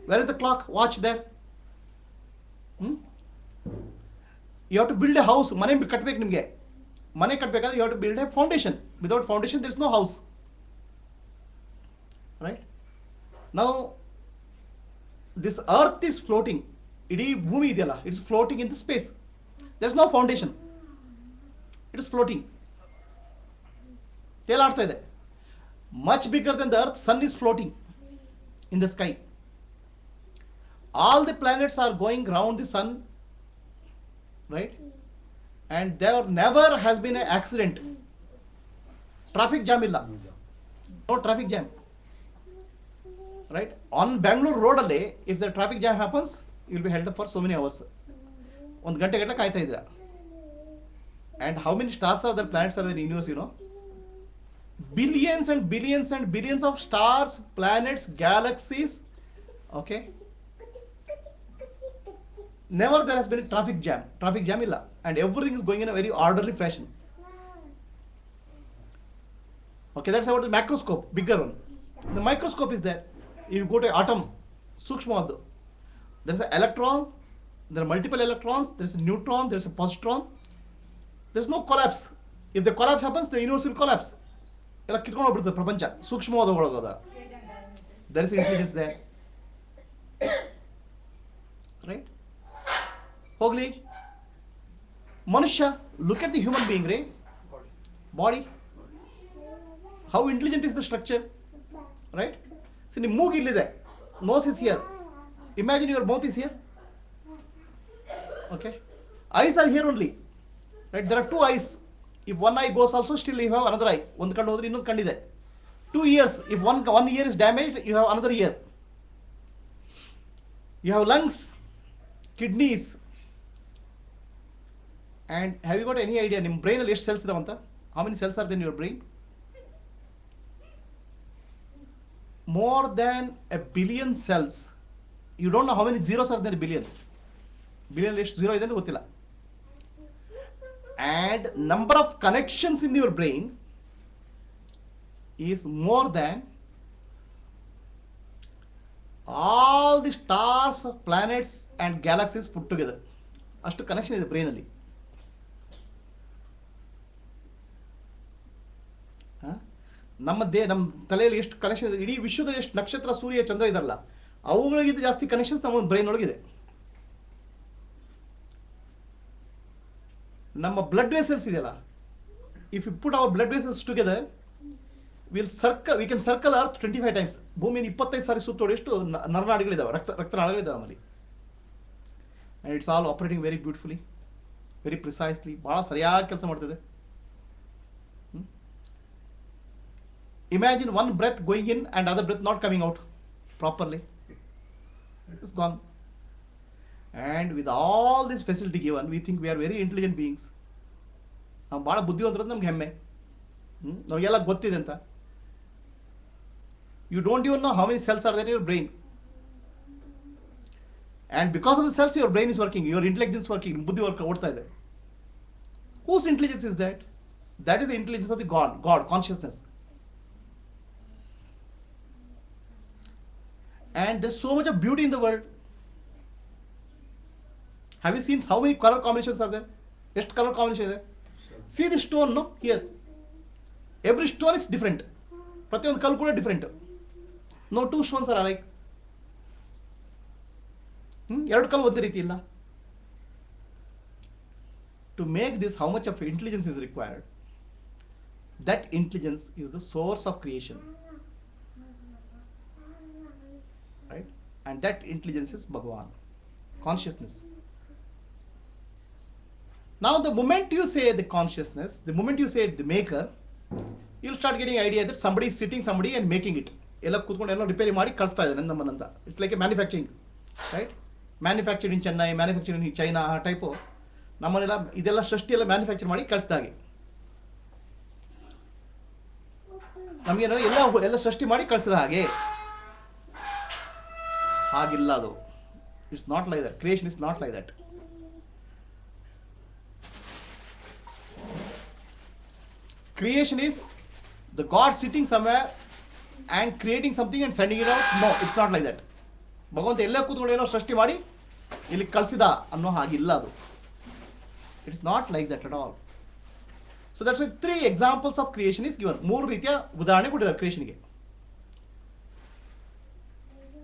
Where is the clock? Watch there. You have to build a house. ಮನೆ ಕಟ್ಟಬೇಕು ನಿಮಗೆ. ಮನೆ ಕಟ್ಟಬೇಕಾದ್ರೆ you have to build a foundation. Without foundation there is no house, right? Now this earth is floating. ಇಡೀ ಭೂಮಿ ಇದೆಯಲ್ಲ, it's floating in the space. There is no foundation. It is floating. ತೇಲಾಡ್ತಾ ಇದೆ. Much bigger than the earth, sun is floating in the sky. All the planets are going round the sun, right? And there never has been an accident. Traffic jam illa. No traffic jam, right? On Bangalore road alle, if the traffic jam happens, you will be held up for so many hours. ಒಂದು ಗಂಟೆ ಗಟ್ಟಲೆ ಕಾಯ್ತಾ ಇದ್ದೀರಾ. And how many stars are there, planets are there in the universe, you know? Billions and billions and billions of stars, planets, galaxies, okay? Never there has been a traffic jam illa, and everything is going in a very orderly fashion. Okay, that's about the macroscope, bigger one. The microscope is there. If you go to atom, sukshmadu, there is an electron, there are multiple electrons, there is a neutron, there is a positron. There is no collapse. If the collapse happens, the universe will collapse. ಎಲ್ಲ ಕಿತ್ಕೊಂಡು ಹೋಗ್ಬಿಡ್ತದೆ ಪ್ರಪಂಚ. ಸೂಕ್ಷ್ಮವಾದ ಒಳಗೋದ. There is intelligence there, right? ಹೋಗ್ಲಿ, ಮನುಷ್ಯ, look at the human being, right? Body, how intelligent is the structure, right? See, ನಿಮ್ಮ ಮೂಗು ಇಲ್ಲಿದೆ, nose is here, imagine your mouth is here, okay? Eyes are here only, right? There are two eyes. If one eye goes also, still you have another eye. ಒಂದು ಕಣ್ಣು ಹೋದ್ರೆ ಇನ್ನೊಂದು ಕಣ್ಣಿದೆ. 2 ears, if one ear is damaged, you have another ear. You have lungs, kidneys, and have you got any idea ನಿಮ್ಮ brain ಅಲ್ಲಿ ಎಷ್ಟು cells ಇದಾವೆ ಅಂತ? How many cells are there in your brain? More than 1 billion cells. You don't know how many zeros are there in billion. Billion ಎಷ್ಟು zero ಇದೆ ಅಂತ ಗೊತ್ತಿಲ್ಲ. And number of connections in your brain is more than all the stars, planets and galaxies put together. ಅಷ್ಟು connection ಇದೆ brain ಅಲ್ಲಿ. ನಮ್ಮ ತಲೆಯಲ್ಲಿ ಎಷ್ಟು ಕನೆಕ್ಷನ್ ಇದೆ, ಇಡೀ ವಿಶ್ವದಲ್ಲಿ ಎಷ್ಟು ನಕ್ಷತ್ರ, ಸೂರ್ಯ, ಚಂದ್ರ ಇದಾರಲ್ಲ, ಅವುಗಳಿಗಿಂತ ಜಾಸ್ತಿ ಕನೆಕ್ಷನ್ಸ್ ನಮ್ಮ ಬ್ರೈನ್ ಒಳಗಿದೆ. ನಮ್ಮ ಬ್ಲಡ್ ವೆಸಲ್ಸ್ ಇದೆಯಲ್ಲ, if you put our blood vessels together, we can circle earth 25 times. ಭೂಮಿನ 25 ಸಾರಿ ಸುತ್ತೋಡಿ ಎಷ್ಟು ನರನಾಡಿಗಳಿದಾವೆ, ರಕ್ತನಾಳಗಳಿದಾವೆ ನಮ್ಮಲ್ಲಿ. And it's all operating very beautifully, very precisely, ಭಾಳ ಸರಿಯಾಗಿ ಕೆಲಸ ಮಾಡ್ತಿದೆ. Imagine one breath going in and other breath not coming out properly. It's gone. And with all this facility given, we think we are very intelligent beings. ನಾವು ಭಾಳ ಬುದ್ಧಿವಂತರು ಅಂತ ನಮ್ಗೆ ಹೆಮ್ಮೆ. ನಮಗೆಲ್ಲ ಗೊತ್ತಿದೆ ಅಂತ. You don't even know how many cells are there in your brain. And because of the cells, your brain is working, your intelligence working, buddhi work ಓಡ್ತಾ ಇದೆ. Whose intelligence is that? That is the intelligence of the God, consciousness. And there's so much of beauty in the world. Have you seen how many color combinations are there? ಎಷ್ಟು color combination ಇದೆ? See the stone, no? Here. Every stone is different. ಪ್ರತಿಯೊಂದು ಕಲ್ಲು ಕೂಡ different. No two stones are alike. ಎರಡು ಕಲ್ಲು ಒಂದೇ ರೀತಿ ಇಲ್ಲ. To make this, how much of intelligence is required? That intelligence is the source of creation. Right? And that intelligence is Bhagavan, consciousness. Now the moment you say the consciousness, the moment you say the maker, you'll start getting idea that somebody is sitting somebody and making it. ಎಲ್ಲ ಕೂತ್ಕೊಂಡು ಎಲ್ಲ repair ಮಾಡಿ ಕಳಿಸ್ತಾ ಇದ್ದಾರೆ ನಮ್ಮನ್ನಂತ. It's like a manufacturing, right? Manufactured in Chennai, manufactured in China, ಆ type ನಮ್ಮನ್ನೆಲ್ಲ ಇದೆಲ್ಲ ಸೃಷ್ಟಿ ಎಲ್ಲ ಮ್ಯಾನುಫ್ಯಾಕ್ಚರ್ ಮಾಡಿ ಕಳಿಸ್ದಾಗೆ. ನಮಗೇನೋ ಎಲ್ಲ ಸೃಷ್ಟಿ ಮಾಡಿ ಕಳಿಸಿದ ಹಾಗೆ. ಹಾಗಿಲ್ಲ ಅದು. It's not like that. Creation is not like that. Creation is the God sitting somewhere and creating something and sending it out. No, it's not like that. ಭಗವಂತ ಎಲ್ಲ ಕೂತ್ಕೊಂಡು ಏನೋ ಸೃಷ್ಟಿ ಮಾಡಿ ಇಲ್ಲಿ ಕಳಿಸಿದ ಅನ್ನೋ ಹಾಗಿಲ್ಲ ಅದು. It's not like that at all. So that's why 3 examples of creation is given. 3 ರೀತಿಯ ಉದಾಹರಣೆ ಕೊಟ್ಟಿದ್ದಾರೆ ಕ್ರಿಯೇಷನ್ಗೆ.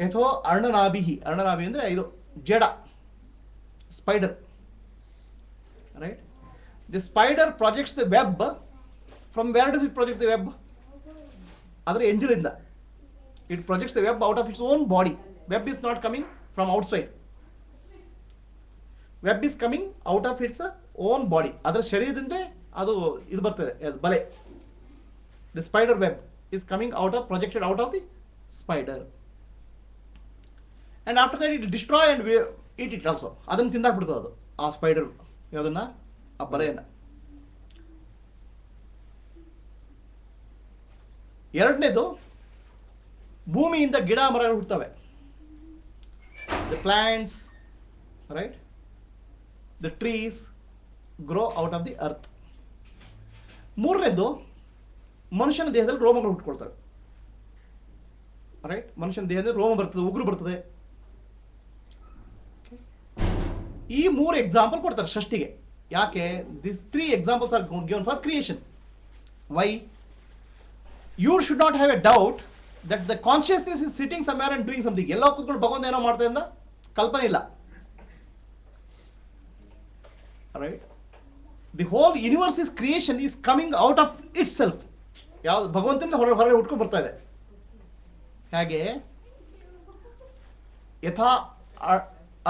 ಯಥೋ ಅರ್ಣನಾಭಿಹಿ. ಅರ್ಣನಾಭಿ ಅಂದರೆ ಇದು ಜಡ, spider, right? The spider projects the web. From where does it project the web? Adre angel inda. It projects the web out of its own body. Web is not coming from outside. Web is coming out of its own body. Adra sharidinde adu idu bartade, bale. The spider web is coming projected out of the spider. And after that it will destroy and eat it also. Adannu tindak bidutadu adu. Aa spider yadanna aa baleyanna. ಎರಡನೇದು, ಭೂಮಿಯಿಂದ ಗಿಡ ಮರಗಳು ಹುಟ್ಟುತ್ತವೆ. The plants, right? The trees grow out of the earth. ಮೂರನೇದು, ಮನುಷ್ಯನ ದೇಹದಲ್ಲಿ ರೋಮಗಳು ಹುಟ್ಕೊಳ್ತವೆ, right? ಮನುಷ್ಯನ ದೇಹದಲ್ಲಿ ರೋಮ ಬರ್ತದೆ, ಉಗುರು ಬರ್ತದೆ. ಈ 3 ಎಕ್ಸಾಂಪಲ್ ಕೊಡ್ತಾರೆ ಸೃಷ್ಟಿಗೆ. ಯಾಕೆ? This 3 examples are given for creation. Why? You should not have a doubt that the consciousness is sitting somewhere and doing something. ಎಲ್ಲ ಕೂತ್ಕೊಂಡು ಭಗವಂತ ಏನೋ ಮಾಡ್ತಾ ಇದ್ದ ಕಲ್ಪನೆ ಇಲ್ಲ, right? The whole universe is creation is coming out of it self. ಯಾವ್ದು ಭಗವಂತನ ಹೊರಗೆ ಹುಟ್ಕೊಂಡು ಬರ್ತಾ ಇದೆ. ಹಾಗೆ ಯಥಾ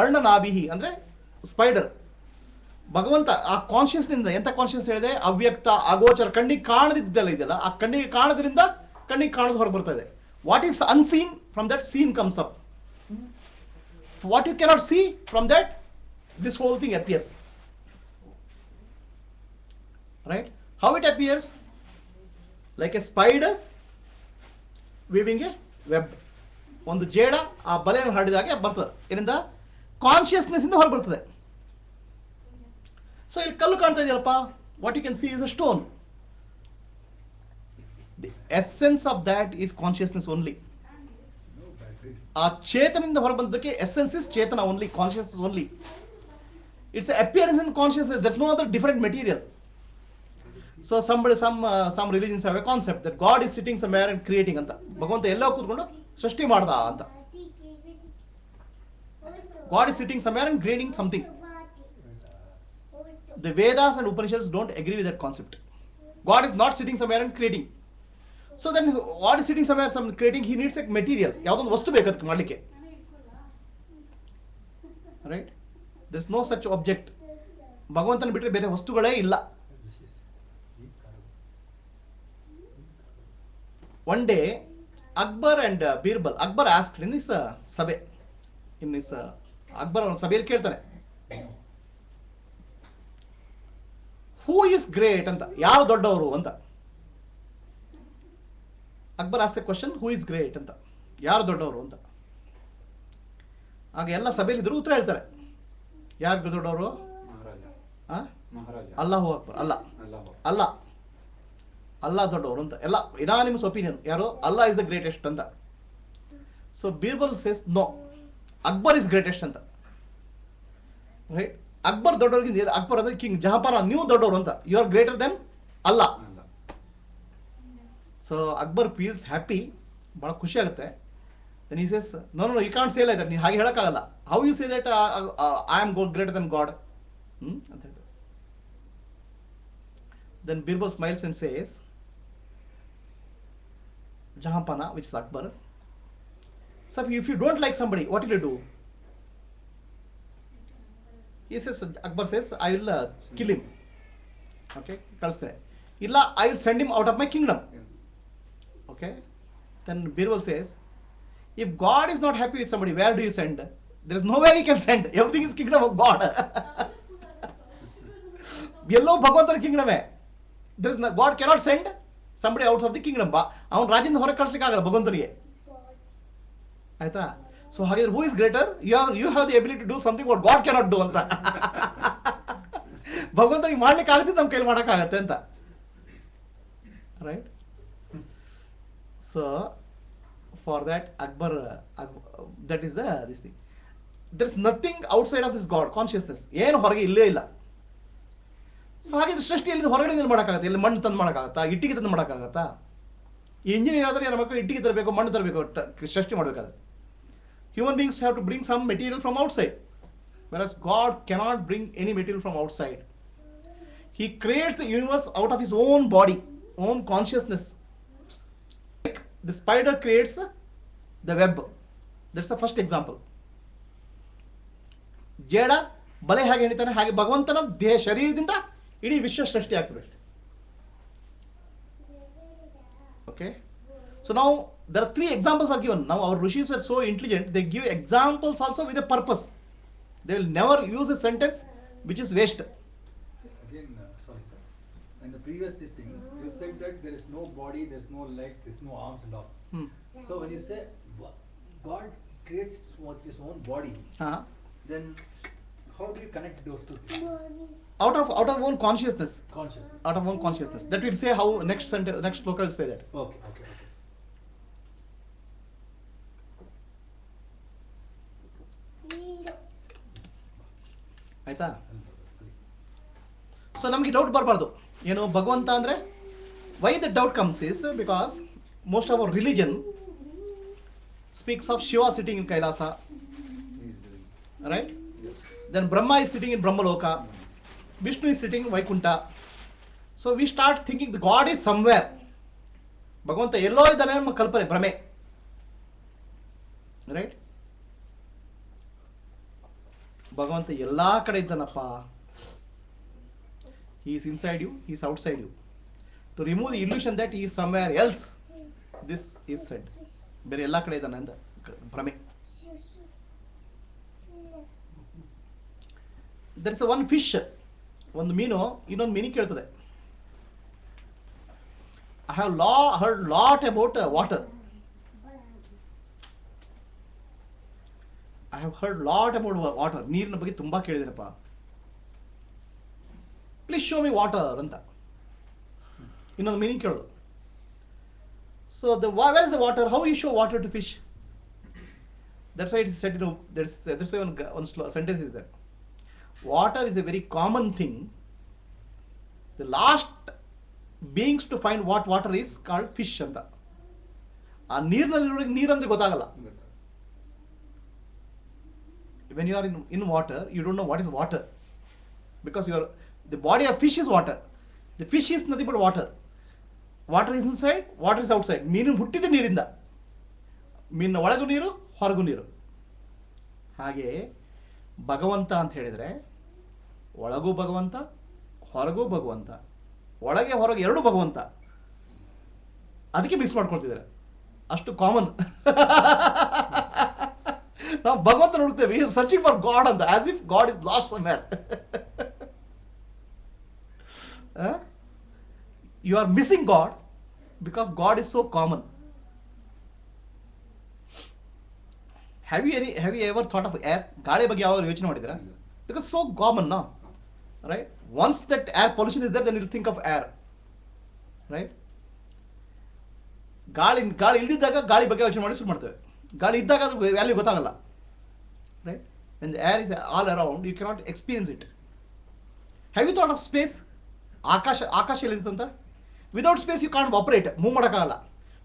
ಅರ್ಣನಾಭಿಹಿ ಅಂದರೆ ಸ್ಪೈಡರ್. ಭಗವಂತ ಆ ಕಾನ್ಷಿಯಸ್ನಿಂದ, ಎಂಥ ಕಾನ್ಷಿಯಸ್ ಹೇಳಿದೆ? ಅವ್ಯಕ್ತ, ಅಗೋಚರ, ಕಣ್ಣಿಗೆ ಕಾಣದಿದ್ದೆಲ್ಲ ಇದೆಲ್ಲ, ಆ ಕಣ್ಣಿಗೆ ಕಾಣದ್ರಿಂದ ಕಣ್ಣಿಗೆ ಕಾಣೋದು ಹೊರಗೆ ಬರ್ತಾ ಇದೆ. What is unseen, from that seen comes up. What you cannot see, from that this whole thing appears, right? How it appears? Like a spider weaving a web. ಒಂದು ಜೇಡ ಆ ಬಲೆಯನ್ನು ಹರಡಿದಾಗೆ ಬರ್ತದೆ. ಇದರಿಂದ ಕಾನ್ಷಿಯಸ್ನೆಸ್ ಇಂದ ಹೊರಗೆ ಬರ್ತದೆ. ಸೊ ಇಲ್ಲಿ ಕಲ್ಲು ಕಾಣ್ತಾ ಇದೆಯಲ್ಲಪ್ಪ, what you can see is a stone. The essence of that is consciousness only. ಆ ಚೇತನಿಂದ ಹೊರಬಂದಕ್ಕೆ essence is chetana only, consciousness only. It's appearance in consciousness. That's no other different material. So some religions have a concept that God is sitting somewhere and creating ಅಂತ. ಭಗವಂತ ಎಲ್ಲೋ ಕೂತ್ಕೊಂಡು ಸೃಷ್ಟಿ ಮಾಡ್ದ ಅಂತ. God is sitting somewhere and creating something. The Vedas and Upanishads don't agree with that concept. God is not sitting somewhere and creating. So then God is sitting somewhere creating, he needs a material. ಯಾವುದೊಂದು ವಸ್ತು ಬೇಕು ಅದಕ್ಕೆ ಮಾಡಲಿಕ್ಕೆ, right? there is no such object. ಭಗವಂತನ ಬಿಟ್ಟರೆ ಬೇರೆ ವಸ್ತುಗಳೇ ಇಲ್ಲ. One day Akbar and Birbal, Akbar asked in this sabhe, in this Akbar on sabheyalli ಕೇಳ್ತಾನೆ, who is great ಅಂತ, ಯಾರು ದೊಡ್ಡವರು ಅಂತ. Akbar ask A question, who is great ಅಂತ, ಯಾರು ದೊಡ್ಡವರು ಅಂತ. ಆಗ ಎಲ್ಲ ಸಭೆಯಲ್ಲಿದ್ದರು ಉತ್ತರ ಹೇಳ್ತಾರೆ. ಯಾರು ದೊಡ್ಡವರು? ಅಲ್ಲಾಹು ಅಕ್ಬರ್. ಅಲ್ಲ ಅಲ್ಲಾ ದೊಡ್ಡವರು ಅಂತ ಎಲ್ಲ ಇನಾನಿಮಸ್ ಒಪಿನಿಯನ್. ಯಾರು? ಅಲ್ಲಾ ಇಸ್ ದ ಗ್ರೇಟೆಸ್ಟ್ ಅಂತ. So Birbal says no, Akbar is greatest ಅಂತ. ರೈಟ್? ಅಕ್ಬರ್ ದೊಡ್ಡವ್ರಿಗೆ, ಅಕ್ಬರ್ ಅಂದ್ರೆ ಕಿಂಗ್, ಜಹಾಪಾನ ನೀವು ದೊಡ್ಡವರು ಅಂತ. You are greater than Allah. So Akbar feels happy, ಭಾಳ ಖುಷಿ ಆಗುತ್ತೆ. Then he says, no, you can't say like that. ನೀನು ಹಾಗೆ ಹೇಳೋಕ್ಕಾಗಲ್ಲ. How you say that I am greater than God ಅಂತ ಹೇಳ್ತಾರೆ. Then Birbal smiles and says, Jahanpana, which is Akbar, so if you don't like somebody, what will you do? He says, Akbar says, I will kill him. Okay, kalstane. Illa, I will send him out of my kingdom. Okay. Then Birbal says, if God is not happy with somebody, where do you send? There is nowhere he can send. Everything is kingdom of God. ಎಲ್ಲೋ ಭಗವಂತನ ಕಿಂಗ್ಡಮೇ. There is no, God cannot send somebody out of the kingdom. ಅವನು ರಾಜ್ಯದಿಂದ ಹೊರಗೆ ಕಳಿಸ್ಲಿಕ್ಕೆ ಆಗಲ್ಲ ಭಗವಂತನಿಗೆ. ಆಯ್ತಾ? So ಹಾಗಿದ್ರೆ who is greater? You have the ability to do something what God cannot do ಅಂತ. ಭಗವಂತನಿಗೆ ಮಾಡ್ಲಿಕ್ಕೆ ಆಗುತ್ತೆ, ನಮ್ಮ ಕೈಲಿ ಮಾಡೋಕ್ಕಾಗತ್ತೆ ಅಂತ. Right? So for that Akbar, that is this thing. There is nothing outside of this God consciousness. ಏನು ಹೊರಗೆ ಇಲ್ಲೇ ಇಲ್ಲ. ಸೊ ಹಾಗಿದ್ರೆ ಸೃಷ್ಟಿಯಲ್ಲಿ ಹೊರಗಡೆ ಮಾಡೋಕ್ಕಾಗತ್ತೆ? ಇಲ್ಲಿ ಮಣ್ಣು ತಂದು ಮಾಡೋಕ್ಕಾಗತ್ತಾ? ಇಟ್ಟಿಗೆ ತಂದು ಮಾಡೋಕ್ಕಾಗತ್ತಾ? ಈ ಇಂಜಿನಿಯರ್ ಆದರೆ ಏನ ಮಕ್ಕಳು ಇಟ್ಟಿಗೆ ತರಬೇಕು, ಮಣ್ಣು ತರಬೇಕು ಸೃಷ್ಟಿ ಮಾಡಬೇಕಾದ್ರೆ. Human beings have to bring some material from outside, whereas God cannot bring any material from outside. He creates the universe out of his own body, own consciousness. The spider creates the web. That's the first example. ಜೇಡ ಬಲೆ ಹಾಗೆ ಎಣಿತಾನೆ, ಹಾಗೆ ಭಗವಂತನ ದೇಹ ಶರೀರದಿಂದ ಇಡೀ ವಿಶ್ವ ಸೃಷ್ಟಿ ಆಗ್ತದೆ. Okay, so now there are 3 examples are given. Now our rishis were so intelligent, they give examples also with a purpose. They will never use a sentence which is waste. Again, sorry sir, in the previous thing you said that there is no body, there is no legs, there is no arms and all. So when you say God creates his own body, then how do you connect those two things? Out of own consciousness. Out of own consciousness. That will say how next sentence, next sloka will say that. Okay. ಆಯ್ತಾ? So ನಮಗೆ doubt ಬರಬಾರ್ದು. ಏನು ಭಗವಂತ ಅಂದರೆ, why the doubt comes is because most of our religion speaks of Shiva sitting in Kailasa, right? Then Brahma is sitting in Brahmaloka, Vishnu is sitting in Vaikunta. So we start thinking the God is somewhere. Bhagavanta ಎಲ್ಲೋ ಇದ್ದಾನೆ ನಮ್ಮ ಕಲ್ಪನೆ, ಭ್ರಮೆ. Right? ಭಗವಂತ ಎಲ್ಲಾ ಕಡೆ ಇದ್ದಾನಪ್ಪ. He is inside you, he is outside you. To remove the illusion that he is somewhere else, this is said. ಬೇರೆ ಎಲ್ಲ ಕಡೆ ಇದ್ದಾನೆ ಅಂತ ಭ್ರಮೆ. ದರ್ ಇಸ್ ಒನ್ ಫಿಶ್, ಒಂದು ಮೀನು ಇನ್ನೊಂದು ಮೀನಿಗೆ ಕೇಳ್ತದೆ, I have heard lot about water. I have heard lot about water. ನೀರಿನ ಬಗ್ಗೆ ತುಂಬ ಕೇಳಿದ್ದೀನಪ್ಪ, ಪ್ಲೀಸ್ ಶೋ ಮಿ ವಾಟರ್ ಅಂತ ಇನ್ನೊಂದು ಮೀನಿಂಗ್ ಕೇಳೋದು. So where is the water? How you show water to fish? That's why it is said, there's one sentence is there. Water is a very common thing. The last beings to find what water is called fish anta. ಆ ನೀರಿನಲ್ಲಿ ನೀರಂದ್ರೆ ಗೊತ್ತಾಗಲ್ಲ. When you are in water, you don't know what is water, because the body of fish is water. The fish is nothing but water. Water is inside, water is outside. ಮೀನು ಹುಟ್ಟಿದ ನೀರಿಂದ, ಮೀನಿನ ಒಳಗೂ ನೀರು, ಹೊರಗೂ ನೀರು. ಹಾಗೆ ಭಗವಂತ ಅಂತ ಹೇಳಿದರೆ ಒಳಗೂ ಭಗವಂತ, ಹೊರಗೂ ಭಗವಂತ, ಒಳಗೆ ಹೊರಗೆ ಎರಡು ಭಗವಂತ. ಅದಕ್ಕೆ ಮಿಸ್ ಮಾಡ್ಕೊಳ್ತಿದ್ದಾರೆ, ಅಷ್ಟು ಕಾಮನ್. ನಾವು ಭಗವಂತ ನೋಡ್ತೇವೆ, ಸರ್ಚಿಂಗ್ ಫಾರ್ ಗಾಡ್ ಅಂತ, as if God is lost somewhere. You are missing God because God is so common. Have you ever thought of air? ಗಾಳಿ ಬಗ್ಗೆ ಯಾವಾಗ ಯೋಚನೆ ಮಾಡಿದ್ದೀರಾ? ಬಿಕಾಸ್ ಸೋ ಕಾಮನ್ ನಾ, right? Once that air pollution is there, then you think of air, right? ಗಾಳಿ ಇಲ್ದಿದ್ದಾಗ ಗಾಳಿ ಬಗ್ಗೆ ಯೋಚನೆ ಮಾಡಿ ಶುರು ಮಾಡ್ತೇವೆ. ಗಾಳಿ ಇದ್ದಾಗ ಅದು ವ್ಯಾಲ್ಯೂ ಗೊತ್ತಾಗಲ್ಲ, right? When the air is all around you cannot experience it. Have you thought of space? ಆಕಾಶ ಎಲ್ಲಿರುತ್ತಂತ? Without space you can't operate, move ಮಾಡೋಕ್ಕಾಗಲ್ಲ.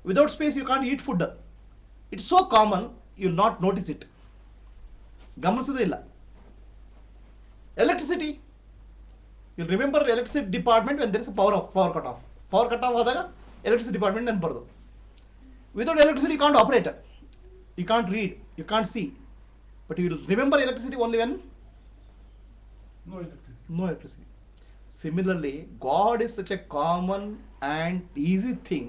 Without space you can't eat food. It's so common, you will not notice it. ಗಮನಿಸೋದೇ ಇಲ್ಲ. Electricity, you remember electricity department when there is power cut off. Power cut off ಆದಾಗ electricity department ನೆನಪು. Without electricity you can't operate, you can't read, you can't see, but you will remember electricity only when no electricity. Similarly, God is such a common and easy thing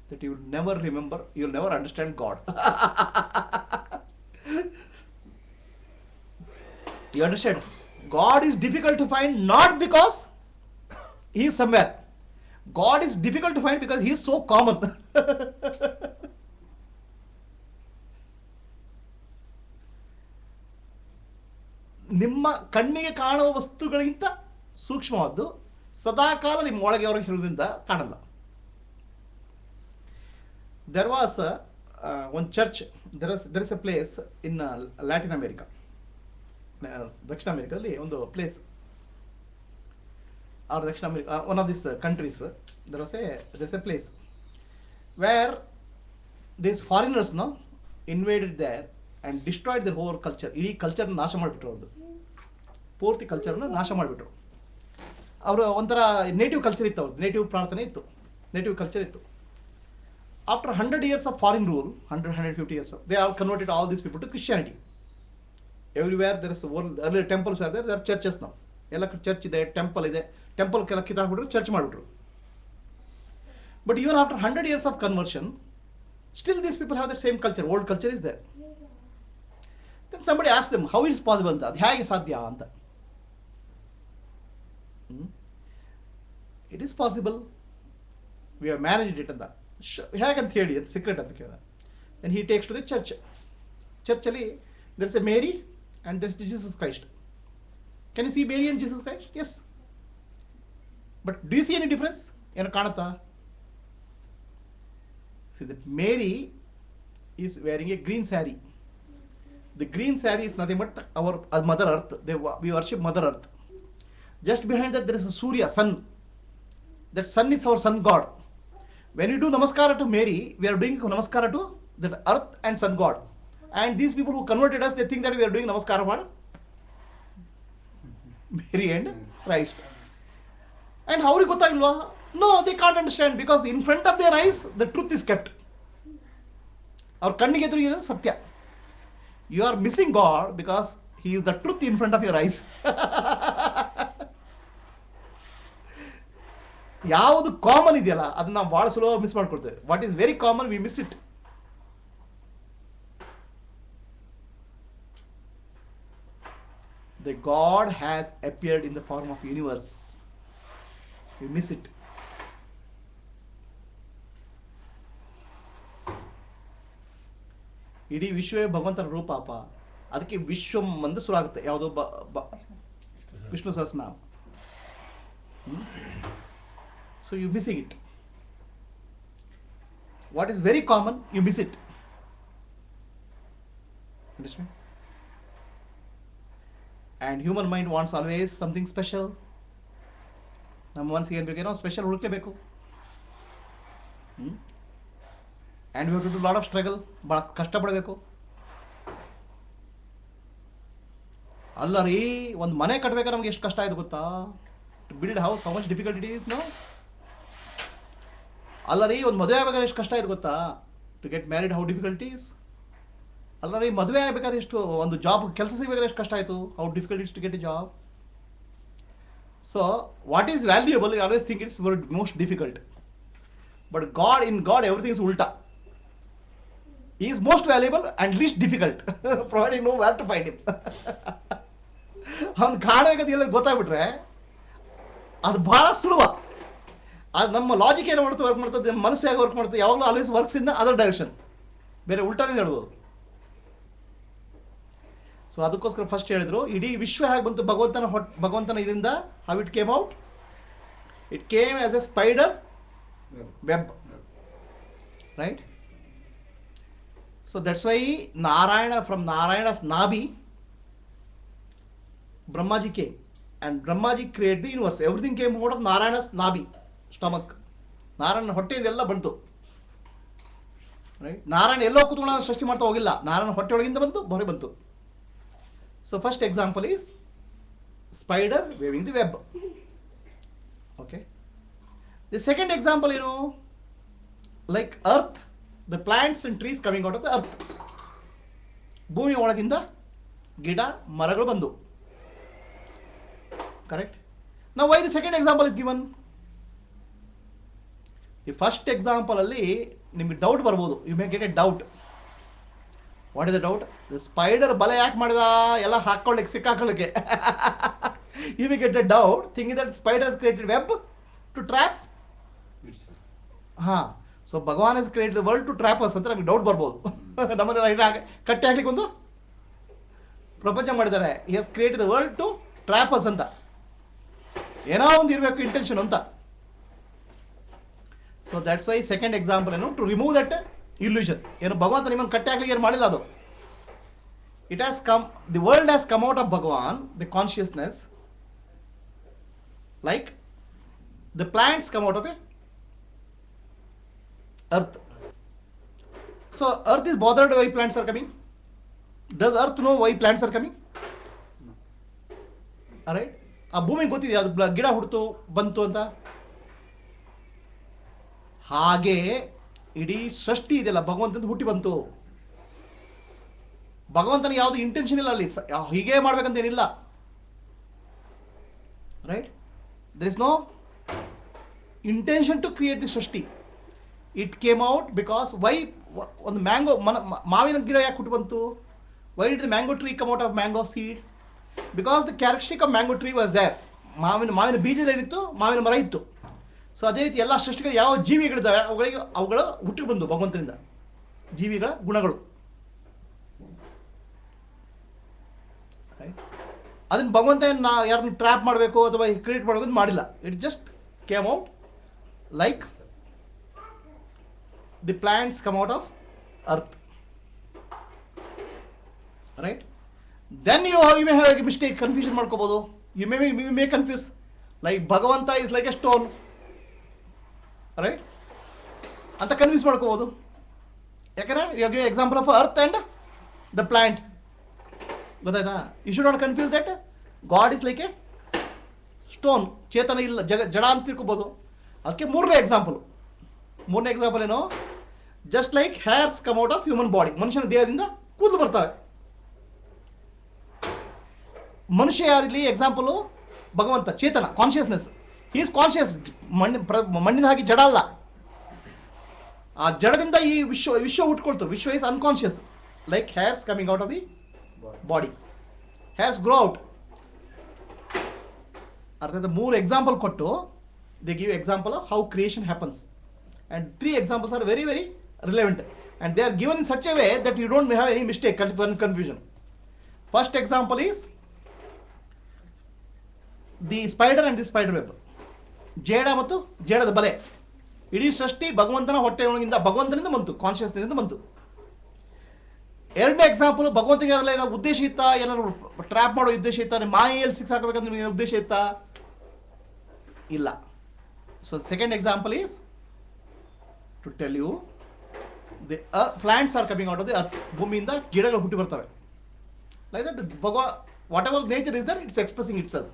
that you will never remember, you will never understand God. You understand? God is difficult to find not because He is somewhere. God is difficult to find because He is so common. ನಿಮ್ಮ ಕಣ್ಣಿಗೆ ಕಾಣುವ ವಸ್ತುಗಳಿಗಿಂತ ಸೂಕ್ಷ್ಮವಾದ್ದು ಸದಾಕಾಲ ನಿಮ್ಮ ಒಳಗೆ ಹೊರಗೆ ಇರೋದ್ರಿಂದ ಕಾಣಲ್ಲ. There was one church, there is a place in Latin America, ದಕ್ಷಿಣ ಅಮೇರಿಕಾದಲ್ಲಿ ಒಂದು place, or Dakshina America, one of this countries, there is a place where this foreigners invaded there and destroyed the whole culture. ಇಡೀ ಕಲ್ಚರ್ನ ನಾಶ ಮಾಡಿಬಿಟ್ರು, ಅವ್ರದ್ದು ಪೂರ್ತಿ ಕಲ್ಚರ್ನ ನಾಶ ಮಾಡಿಬಿಟ್ರು. ಅವರು ಒಂಥರ ನೇಟಿವ್ ಕಲ್ಚರ್ ಇತ್ತು, ಅವ್ರದ್ದು ನೇಟಿವ್ ಪ್ರಾರ್ಥನೆ ಇತ್ತು, ನೇಟಿವ್ ಕಲ್ಚರ್ ಇತ್ತು. After 100 years of foreign rule, 150 years, they all converted all these people to Christianity. Everywhere there is earlier temples were there are churches now. ಎಲ್ಲ ಚರ್ಚ್ ಇದೆ, ಟೆಂಪಲ್ ಇದೆ, temple ಕೆಲ ಕಿತ್ತಾಕ್ಬಿಟ್ರು, church ಮಾಡಿಬಿಟ್ರು. But even after 100 years of conversion, still these people have the same culture, old culture is there. Then somebody asked them, how is it possible ಅಂತ, ಅದು ಹೇಗೆ ಸಾಧ್ಯ ಅಂತ. It is possible, we have managed it ಅಂತ. ಹೇಗಂತ ಹೇಳಿ ಅಂತ secret ಅಂತ ಕೇಳಿದ. Then he takes to the church. ಚರ್ಚಲ್ಲಿ there is a Mary and there is Jesus Christ. Can you see Mary and Jesus Christ? Yes. But do you see any difference? ಏನು ಕಾಣುತ್ತಾ? See, that Mary is wearing a green saree. The green saree is nothing but our Mother Earth. We worship Mother Earth. Just behind that there is a Surya, sun. That sun is our sun god. When we do namaskara to Mary, we are doing namaskara to that earth and sun god. And these people who converted us, they think that we are doing namaskara for Mary and Christ. And how do you gottagilva? No, they can't understand, because in front of their eyes the truth is kept. Our kannige eduru irodu satya. You are missing God because He is the truth in front of your eyes. ಯಾವುದು common ಇದೆಯಲ್ಲ ಅದನ್ನ ನಾವು ಬಹಳ ಸುಲಭ miss ಮಾಡ್ಕೊಳ್ತೇವೆ. What is very common, we miss it. The God has appeared in the form of universe. We miss it. ಇಡೀ ವಿಶ್ವವೇ ಭಗವಂತನ ರೂಪ ಅಪ್ಪ. ಅದಕ್ಕೆ ವಿಶ್ವಂ ಒಂದು ಶುರು ಆಗುತ್ತೆ, ಯಾವುದೋ Vishnu Sahasranama. So you missing it. What is very common, you miss it. Understand? And human mind wants always something special. ನಮ್ಮ ಮನಸ್ಸಿಗೆ ಏನು ಬೇಕೇನೋ special ಹುಡುಕ್ಲೇಬೇಕು. And we have to do lot of struggle, ಭಾಳ ಕಷ್ಟಪಡಬೇಕು. ಅಲ್ಲ ರೀ, ಒಂದು ಮನೆ ಕಟ್ಟಬೇಕಾದ್ರೆ ನಮ್ಗೆ ಎಷ್ಟು ಕಷ್ಟ ಆಯ್ತು ಗೊತ್ತಾ? To build a house, how much difficult it is, no? ಅಲ್ಲ ರೀ, ಒಂದು ಮದುವೆ ಆಗ್ಬೇಕಾದ್ರೆ ಎಷ್ಟು ಕಷ್ಟ ಆಯ್ತು ಗೊತ್ತಾ? To get married, how difficult is. ಅಲ್ಲ ರೀ, ಮದುವೆ ಆಗ್ಬೇಕಾದ್ರೆ ಎಷ್ಟು, ಒಂದು ಜಾಬ್ ಕೆಲಸ ಸಿಗಬೇಕಾದ್ರೆ ಎಷ್ಟು ಕಷ್ಟ ಆಯಿತು, how difficult is to get a job. So what is valuable, you always think it's most difficult. But God, in God everything is ಉಲ್ಟಾ. He is most valuable and least difficult, provided you know where to find him. ಅವ್ನು ಕಾಣಬೇಕಂತ ಎಲ್ಲ ಗೊತ್ತಾಗ್ಬಿಟ್ರೆ ಅದು ಬಹಳ ಸುಲಭ. ಅದು ನಮ್ಮ logic ಏನು ಮಾಡ್ತಾ ವರ್ಕ್ ಮಾಡ್ತದೆ, ನಮ್ಮ ಮನಸ್ಸು ಹೇಗೆ ವರ್ಕ್ ಮಾಡ್ತದೆ, ಯಾವಾಗಲೂ always works in other direction, ಬೇರೆ ಉಲ್ಟಾನೇ ಹೇಳೋದು. ಸೊ ಅದಕ್ಕೋಸ್ಕರ ಫಸ್ಟ್ ಹೇಳಿದ್ರು ಇಡೀ ವಿಶ್ವ ಹೇಗೆ ಬಂತು ಭಗವಂತನ ಇದರಿಂದ, how it came out. It came as a spider web, right? So that's why from Narayana's nabi, Brahmaji came, and Brahmaji created the universe. Everything came out of Narayana's nabi, stomach. Narayana ಹೊಟ್ಟೆಯಿಂದ ಎಲ್ಲ ಬಂತು, ರೈಟ್? ನಾರಾಯಣ ಎಲ್ಲೋ ಕೂತ್ಕೊಂಡು ಸೃಷ್ಟಿ ಮಾಡ್ತಾ ಹೋಗಿಲ್ಲ, ನಾರಾಯಣ ಹೊಟ್ಟೆ ಒಳಗಿಂದ ಹೊರಗೆ ಬಂತು. So first example is spider weaving the web. Okay, the second example ಏನು? Like earth, the plants and trees coming out of the earth. ಭೂಮಿ ಒಳಗಿಂದ ಗಿಡ ಮರಗಳು ಬಂದು, correct? Now why the second example is given? ಈ first example ಅಲ್ಲಿ ನಿಮಗೆ doubt ಬರ್ಬೋದು, you may get a doubt. What is the doubt? Spider ಬಲೆ ಯಾಕೆ ಮಾಡಿದ? ಎಲ್ಲ ಸಿಕ್ಕಾಕೊಳ್ಳಿಕ್ಕೆ. You may get a doubt thinking that spiders created web to trap. ಹಾಂ, so Bhagavan is created the world to trap us ಅಂತ ನಮಗೆ doubt ಬರ್ಬೋದು. ನಮ್ಮಲ್ಲಿ ಕಟ್ಟಿ ಹಾಕ್ಲಿಕ್ಕೆ ಒಂದು ಪ್ರಪಂಚ ಮಾಡಿದ್ದಾರೆ. He has created the world to trap us ಅಂತ, ಏನೋ ಒಂದು ಇರಬೇಕು ಇಂಟೆನ್ಷನ್ ಅಂತ. So that's why second example ಏನು? To remove that illusion. ಏನು ಭಗವಂತ ನಿಮ್ಮನ್ನು ಕಟ್ಟಿ ಹಾಕ್ಲಿಕ್ಕೆ ಏನು ಮಾಡಿಲ್ಲ ಅದು. It has come, the world has come out of Bhagavan, the consciousness, like the plants come out of a earth. So earth is bothered why plants are coming. Does earth know why plants are coming? Alright? ಆ ಭೂಮಿಗೆ ಗೊತ್ತಿದೆ ಅದು ಗಿಡ ಹುಡ್ತು ಬಂತು ಅಂತ. ಹಾಗೆ ಇಡೀ ಸೃಷ್ಟಿ ಇದೆಯಲ್ಲ ಭಗವಂತನ ಹುಟ್ಟಿ ಬಂತು. ಭಗವಂತನಿಗೆ ಯಾವುದು ಇಂಟೆನ್ಷನ್ ಇಲ್ಲ ಅಲ್ಲಿ, ಹೀಗೆ ಮಾಡ್ಬೇಕಂತ ಏನಿಲ್ಲ, right? There is no intention to create the srishti. It came out because why ಒಂದು ಮ್ಯಾಂಗೋ ಮಾವಿನ ಗಿಡ ಯಾಕೆ ಹುಟ್ಟು ಬಂತು? Why did the mango tree come out of mango seed? Because the characteristic of mango tree was there. ಮಾವಿನ ಬೀಜದಲ್ಲಿತ್ತು, ಮಾವಿನ ಮರ ಇತ್ತು. ಸೊ ಅದೇ ರೀತಿ ಎಲ್ಲ ಸೃಷ್ಟಿಗಳು ಯಾವ ಜೀವಿಗಳಿದ್ದಾವೆ ಅವುಗಳು ಹುಟ್ಟು ಬಂದು ಭಗವಂತನಿಂದ, ಜೀವಿಗಳ ಗುಣಗಳು. ಅದನ್ನು ಭಗವಂತ ಯಾರನ್ನು ಟ್ರ್ಯಾಪ್ ಮಾಡಬೇಕು ಅಥವಾ ಕ್ರಿಯೇಟ್ ಮಾಡಬೇಕು ಅಂತ ಮಾಡಿಲ್ಲ. It just came out like the plants come out of earth, right? Then you may have a mistake, confusion ಮಾಡ್ಕೋಬಹುದು. You may confuse like Bhagavanta is like a stone, right? ಅಂತ confuse ಮಾಡ್ಕೋಬಹುದು. ಯಾಕಂದ್ರೆ you have given example of earth and the plant. ಗೊತ್ತಾಯ್ತಾ? You should not confuse that God is like a stone, ಚೇತನ ಇಲ್ಲ, ಜಡ ಅಂತ ತಿಳ್ಕೋಬಹುದು. ಅದಕ್ಕೆ ಮೂರನೇ ಎಕ್ಸಾಂಪಲ್ ಏನು? Just like hairs come out of human body. ಮನುಷ್ಯನ ದೇಹದಿಂದ ಕೂದಲು ಬರ್ತವೆ. ಮನುಷ್ಯ ಯಾರಿಲ್ಲಿ ಎಕ್ಸಾಂಪಲು? ಭಗವಂತ, ಚೇತನ, ಕಾನ್ಷಿಯಸ್ನೆಸ್. ಈಸ್ ಕಾನ್ಷಿಯಸ್, ಮಣ್ಣಿನ ಹಾಗೆ ಜಡ ಅಲ್ಲ. ಆ ಜಡದಿಂದ ಈ ವಿಶ್ವ ಹುಟ್ಕೊಳ್ತು. ವಿಶ್ವ is unconscious, like hairs coming out of the body. Hairs grow out. ಅರ್ಥಾತ್ ಮೂರು ಎಕ್ಸಾಂಪಲ್ ಕೊಟ್ಟು they give example of how creation happens. And 3 examples are very, very relevant. And they are given in such a way that you don't have any mistake, confusion. First example is the spider and the spider web. ಜೇಡ ಮತ್ತು ಜೇಡದ ಬಲೆ. ಇಡೀ ಸೃಷ್ಟಿ ಭಗವಂತನ ಹೊಟ್ಟೆಯೊಳಗಿಂದ, ಭಗವಂತನಿಂದ ಬಂತು, ಕಾನ್ಷಿಯಸ್ನಿಂದ ಬಂತು. ಎರಡನೇ ಎಕ್ಸಾಂಪಲ್, ಭಗವಂತನಿಗೆ ಅದರಲ್ಲಿ ಏನೋ ಉದ್ದೇಶ ಇತ್ತಾ? ಏನಾದ್ರು ಟ್ರ್ಯಾಪ್ ಮಾಡೋ ಉದ್ದೇಶ ಇತ್ತಾ? ಮಾಯೆಯಲ್ಲಿ ಸಿಕ್ಕಾಕಬೇಕಂತ ನಿಮಗೆ ಉದ್ದೇಶ ಇತ್ತಾ? ಇಲ್ಲ. So second example is to tell you the plants are coming out of the earth. ಭೂಮಿಯಿಂದ ಗಿಡಗಳು ಹುಟ್ಟಿ ಬರ್ತವೆ. Like that, whatever nature is there, it's expressing itself.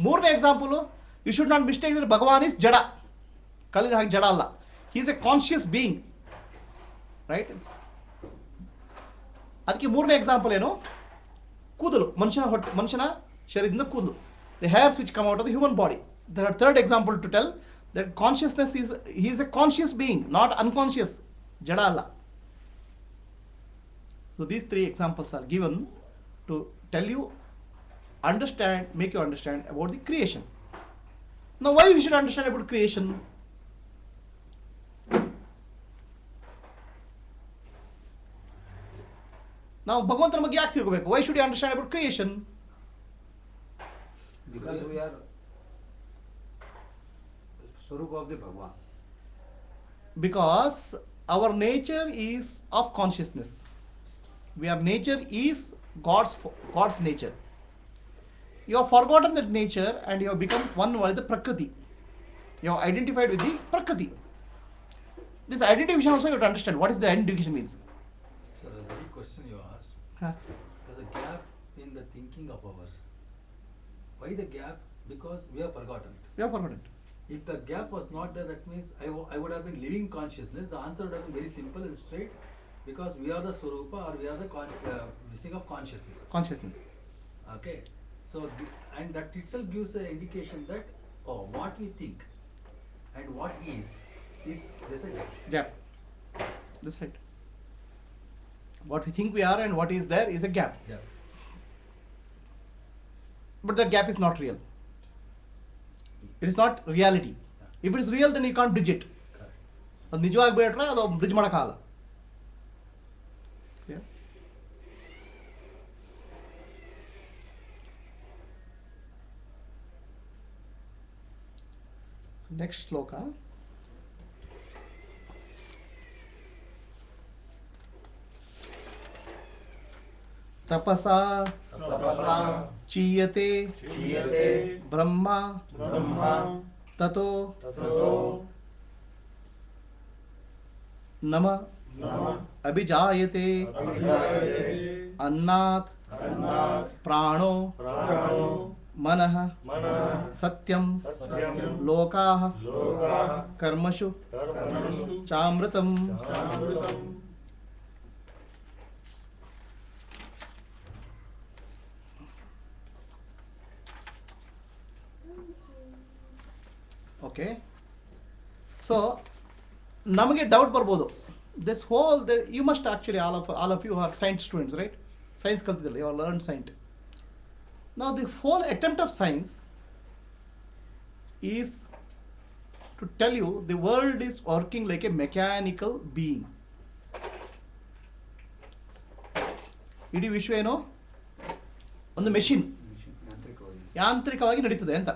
ಮೂರನೇ example, you should not mistake that Bhagwan is jada, ಕಲ್ಲಿನ ಹಾಗೆ ಜಡ ಅಲ್ಲ. He is a conscious being, right? ಅದಕ್ಕೆ ಮೂರನೇ ಎಕ್ಸಾಂಪಲ್ ಏನು? ಕೂದಲು, ಮನುಷ್ಯನ ಶರೀರದಿಂದ ಕೂದಲು, the hairs which come out of the human body. The third example to tell that consciousness he is a conscious being, not unconscious, jada alla. So these 3 examples are given to tell you, make you understand about the creation. Now why we should understand about creation? ನಾವು ಭಗವಂತನ ಬಗ್ಗೆ ಯಾಕೆ ತಿಳ್ಕೋಬೇಕು? Why should you understand about creation? Because we are Swarup of the Bhagwan. Because our nature is of consciousness. Nature is God's nature. You have forgotten that nature and you have become one with the Prakriti. You have identified with the Prakriti. This identification also you have to understand. What is the identification means? So the very question you asked, there's a gap in the thinking of ours. Why the gap? Because we have forgotten it. We have forgotten it. If the gap was not there, that means I would have been living consciousness. The answer would have been very simple and straight, because we are the Swarupa, or we are the missing of consciousness. Consciousness. Okay. So, and that itself gives an indication that, what we think and what is there's a gap. Gap. That's right. What we think we are and what is there is a gap. Yeah. But that gap is not real. It is not reality. If it is real, then you can't bridge it. Correct. ಅದು ನಿಜವಾಗಿ ಬಿಟ್ರೆ ಅದು bridge ಮಾಡೋಕ್ಕಾಗಲ್ಲ. Next ಶ್ಲೋಕ. ತಪಸಾ ಚೀಯತೆ ಬ್ರಹ್ಮ ತತೋ ನಮ ಅಭಿಜಾಯತೆ ಅನ್ನಾತ್ ಪ್ರಾಣೋ ಮನಃ ಸತ್ಯಂ ಲೋಕಾಃ ಕರ್ಮಷು ಚಾಮೃತಂ. ಓಕೆ, ಸೊ ನಮಗೆ ಡೌಟ್ ಬರ್ಬೋದು. This whole you must actually all of you are science students, right? Science ಕಲ್ತಿದ್ದಿಲ್ಲ, you are learn science. Now the whole attempt of science is to tell you the world is working like a mechanical being. ಇಡೀ ವಿಶ್ವ ಏನೋ ಒಂದು machine, ಯಾಂತ್ರಿಕವಾಗಿ ನಡೀತದೆ ಅಂತ.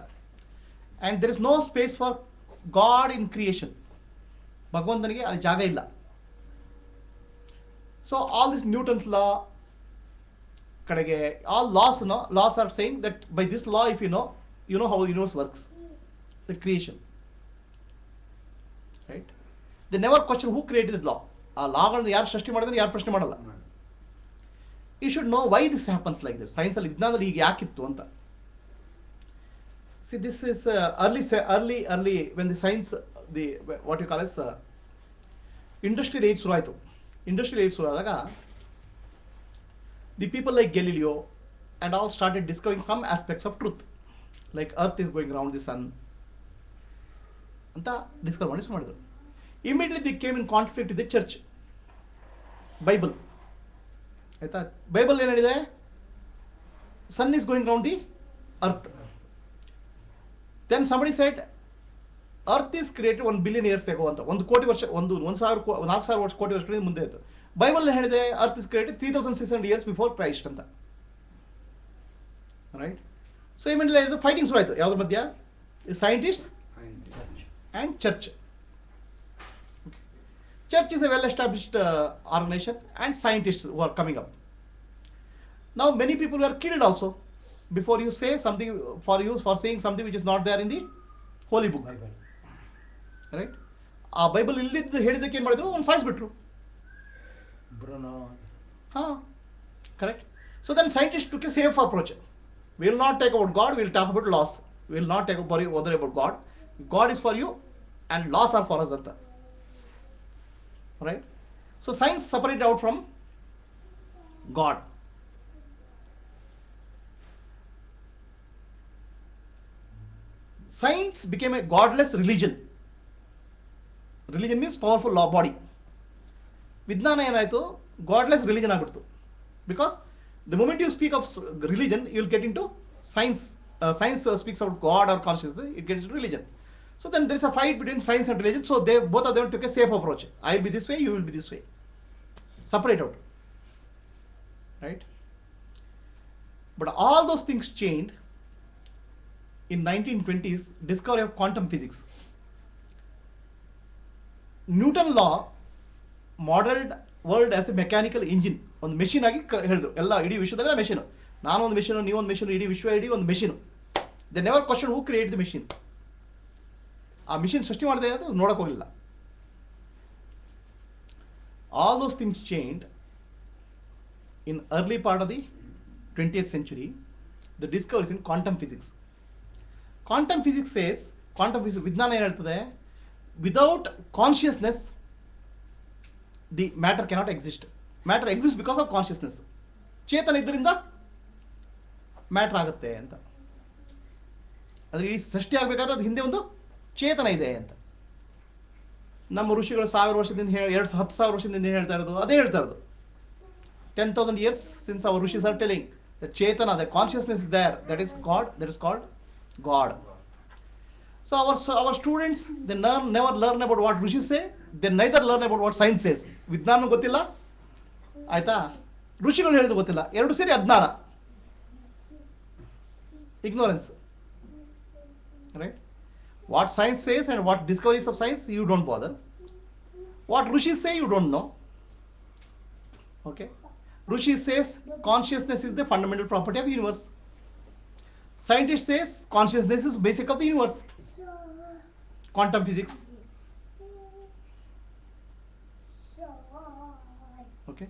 And there is no space for God in creation. ಭಗವಂತನಿಗೆ ಅಲ್ಲಿ ಜಾಗ ಇಲ್ಲ. So all this Newton's law ಕಡೆಗೆ all laws are saying that by this law, if you know how the universe works, the creation, right? They never question who created the law. ಆ ಲಾಗಳನ್ನು ಯಾರು ಸೃಷ್ಟಿ ಮಾಡಿದ್ರೆ ಯಾರು ಪ್ರಶ್ನೆ ಮಾಡಲ್ಲ. You should know why this happens like this. Science ಅಲ್ಲಿ, ವಿಜ್ಞಾನದಲ್ಲಿ ಈಗ ಯಾಕಿತ್ತು ಅಂತ. See, this is early when the science, the what you call as industrial age ಶುರು ಆಯಿತು. ಇಂಡಸ್ಟ್ರಿಯಲ್ ಏಜ್ ಶುರು ಆದಾಗ the people like Galileo and all started discovering some aspects of truth, like earth is going around the sun anta discover ಮಾಡಿ ಶುರು ಮಾಡಿದ್ರು. Immediately they came in conflict with the church. Bible ಆಯ್ತಾ? Bible ಏನು ಹೇಳಿದೆ? sun is going around the earth. Then somebody said earth is created 1 billion years ago ಅಂತ. 1 ಕೋಟಿ ವರ್ಷ, 4,000 ಕೋಟಿ ವರ್ಷಗಳಿಂದ ಮುಂದೆ ಆಯಿತು. ಬೈಬಲ್ ಹೇಳಿದೆ earth is created 3,600 years before Christ ಅಂತ, ರೈಟ್? ಸೊ ಇಮಿಡಿಯೇಟ್ಲಿ ಇದು ಫೈಟಿಂಗ್ ಶುರು ಆಯಿತು. ಯಾವುದ್ರ ಮಧ್ಯ? Scientist and church. Church is a well-established organization, and scientists who are coming up. Now many people were killed also before you say something, for saying something which is not there in the holy book, right? ಆ Bible ಇಲ್ಲಿದ್ದು ಹೇಳಿದ್ದಕ್ಕೆ ಏನು ಮಾಡಿದ್ರು? ಒಂದು ಸಾಯಿಸ್ಬಿಟ್ರು. Correct. So then scientists took a safe approach. We will not talk about God, we will talk about laws. We will not talk about God. God is for you and laws are for us. Right? So science separated out from God. Science became a godless religion. Religion means powerful law body. ವಿಜ್ಞಾನ ಏನಾಯಿತು? Godless religion ಆಗಿಬಿಡ್ತು. Because the moment you speak of religion, you will get into science. Science speaks about God or consciousness, it gets into religion. So then there is a fight between science and religion. So they both of them took a safe approach. I will be this way, you will be this way. Separate out. right? But all those things changed in 1920s, discovery of quantum physics. Newton law modeled world as a mechanical engine. ಒಂದು machine ಆಗಿ ಹೇಳಿದ್ರು, ಎಲ್ಲ ಇಡೀ ವಿಶ್ವದಲ್ಲ machine. ನಾನು ಒಂದು machine, ನೀವೊಂದು machine, ಇಡೀ ವಿಶ್ವ ಇಡೀ ಒಂದು machine. They never question who create the machine. ಆ ಮಿಷಿನ್ ಸೃಷ್ಟಿ ಮಾಡಿದೆ ಅಂತ ನೋಡಕ್ ಹೋಗಲಿಲ್ಲ. All those things changed in early part of the 20th century. The discoveries in quantum physics. Quantum physics says, quantum physics ವಿಜ್ಞಾನ ಏನು ಹೇಳ್ತದೆ, without consciousness the matter cannot exist. Matter exists because of consciousness. ಚೇತನ ಇದರಿಂದ matter ಆಗುತ್ತೆ ಅಂತ. ಅದ್ರ ಈ ಸೃಷ್ಟಿ ಆಗಬೇಕಾದ್ರೆ ಅದು ಹಿಂದೆ ಒಂದು ಚೇತನ ಇದೆ ಅಂತ. ನಮ್ಮ ಋಷಿಗಳು 1000 ವರ್ಷದಿಂದ 10,000 ವರ್ಷದಿಂದ ಹೇಳ್ತಾ ಇರೋದು ಅದೇ ಹೇಳ್ತಾ ಇರೋದು. 10,000 years since our rishis are telling that chetana, the consciousness is there, that is God, that is called God. So our students, they never learn about what rishis say, they neither learn about what science says. ವಿಜ್ಞಾನ ಗೊತ್ತಿಲ್ಲ ಆಯ್ತಾ, ಋಷಿಗಳು ಹೇಳಿದ್ದು ಗೊತ್ತಿಲ್ಲ, ಎರಡು ಸೇರಿ ಅಜ್ಞಾನ, ignorance, right? What science says and what discoveries of science, you don't bother. What rishis say, you don't know. Okay? Rishi says consciousness is the fundamental property of the universe. Scientist says consciousness is basic of the universe. Quantum physics. Okay?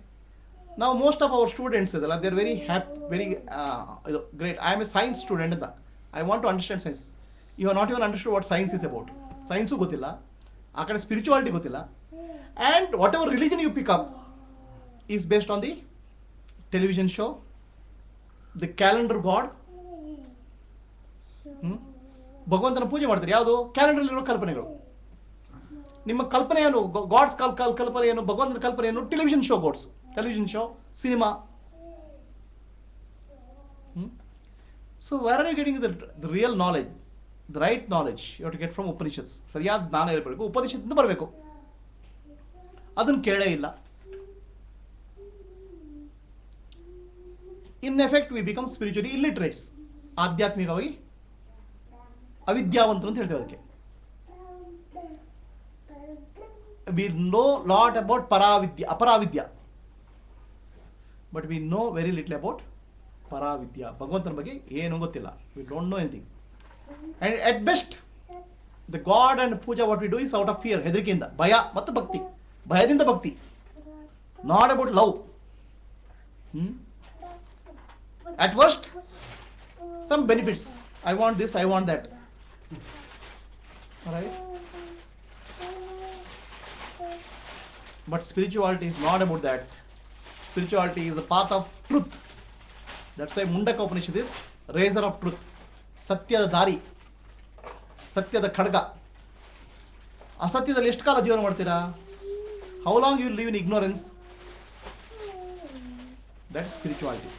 Now most of our students, they are very happy, very great. I am a science student. I want to understand science. You have not even understood what science is about. Science ಗೊತ್ತಿಲ್ಲ, ಆ ಕಡೆ spirituality ಗೊತ್ತಿಲ್ಲ, and whatever religion you pick up is based on the television show, the calendar god. ಭಗವಂತನ ಪೂಜೆ ಮಾಡ್ತಾರೆ, ಯಾವುದು calendar ಇರೋ ಕಲ್ಪನೆಗಳು. ನಿಮ್ಮ ಕಲ್ಪನೆ ಏನು, ಗಾಡ್ಸ್ ಕಲ್ಪನೆ ಏನು, ಭಗವಂತನ ಕಲ್ಪನೆ ಏನು, television show gods, television show, cinema. So where are you getting the real knowledge, the right knowledge? You have to get from Upanishads. ಸರಿಯಾದ ಜ್ಞಾನ ಇರಬೇಕು, ಉಪನಿಷತ್ತಿಂದ ಬರಬೇಕು. ಅದನ್ನು ಕೇಳೇ ಇಲ್ಲ. In effect, we become spiritually illiterates. ಆಧ್ಯಾತ್ಮಿಕವಾಗಿ ಅವಿದ್ಯಾವಂತರು ಅಂತ ಹೇಳ್ತೇವೆ ಅದಕ್ಕೆ. We know lot about aparavidya, but we know very little about paravidya. ಭಗವಂತನ ಬಗ್ಗೆ ಏನು ಗೊತ್ತಿಲ್ಲ. We don't know anything. And at best, the God and puja what we do is out of fear, ಹೆದರಿಕೆಯಿಂದ, ಭಯ ಮತ್ತು ಭಕ್ತಿ, ಭಯದಿಂದ ಭಕ್ತಿ, not about love. At worst, some benefits. I want this, I want that. Alright? But spirituality is not about that. Spirituality is a path of truth. That's why Mundaka Upanishad is razor of truth. ಸತ್ಯದ ದಾರಿ, ಸತ್ಯದ ಖಡ್ಗ. ಅಸತ್ಯದಲ್ಲಿ ಎಷ್ಟು ಕಾಲ ಜೀವನ ಮಾಡ್ತೀರಾ? How long you live in ignorance? That's spirituality.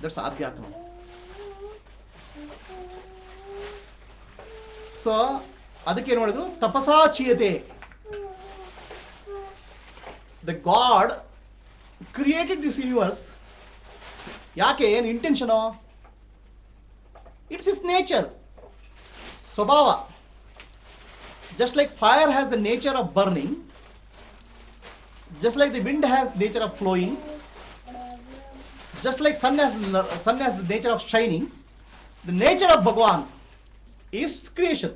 That's adhyatma. So ಅದಕ್ಕೆ ಏನು ಮಾಡಿದ್ರು, ತಪಸಾ ಚೀಯತೆ. The God created this universe. ಯಾಕೆ, ಏನು ಇಂಟೆನ್ಷನು? It's his nature, ಸ್ವಭಾವ. Just like fire has the nature of burning, just like the wind has nature of flowing, just like sun has the nature of shining, the nature of Bhagwan is creation.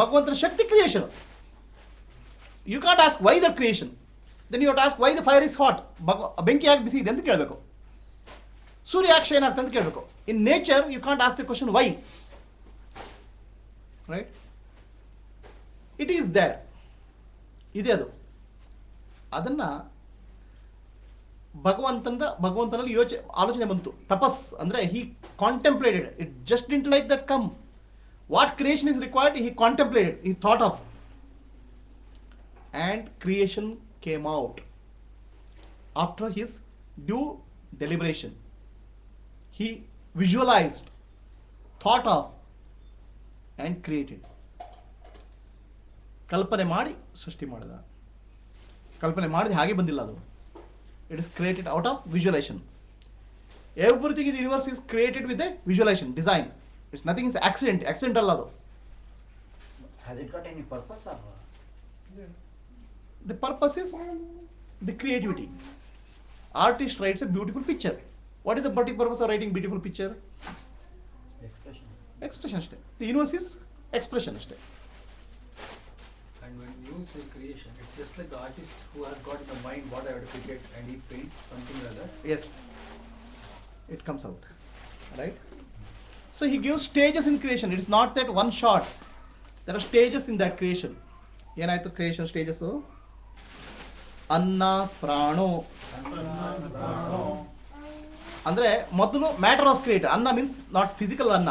ಭಗವಂತನ ಶಕ್ತಿ creation. You can't ask why the creation. Then you have to ask why the fire is hot. ಬೆಂಕಿ ಯಾಕೆ ಬಿಸಿ ಇದೆ ಅಂತ ಕೇಳಬೇಕು. ಸೂರ್ಯ ಯಾಕೆ shine ಆಗ್ತದೆ ಅಂತ ಕೇಳಬೇಕು. In nature you can't ask the question why. Right? It is there. ಇದೆ ಅದು. ಅದನ್ನ ಭಗವಂತನಲ್ಲಿ ಆಲೋಚನೆ ಬಂತು. ತಪಸ್ ಅಂದ್ರೆ he contemplated. It just didn't like that come. What creation is required, he contemplated, he thought of. And creation came out after his due deliberation. He visualized, thought of, and created. ಕಲ್ಪನೆ ಮಾಡಿ ಸೃಷ್ಟಿ ಮಾಡಿದ. ಕಲ್ಪನೆ ಮಾಡಿದ ಹಾಗೆ ಬಂದಿಲ್ಲ ಅದು. It is created out of visualization. Everything in the universe is created with a visualization, design. It's nothing is accident allado. Has it got any purpose or? The purpose is the creativity. Artist writes a beautiful picture. What is the purpose of writing beautiful picture? Expression. Expression ashte. The universe is expression ashte. And when you say creation, it's just like the artist who has got in the mind what I have to create and he paints something like that. Yes. It comes out. Right? So he gives stages in creation. It is not that one shot. There are stages in that creation. Yenayitu creation stages? Anna Prano. ಅಂದರೆ ಮೊದಲು matter was created. ಅನ್ನ means not physical ಅನ್ನ,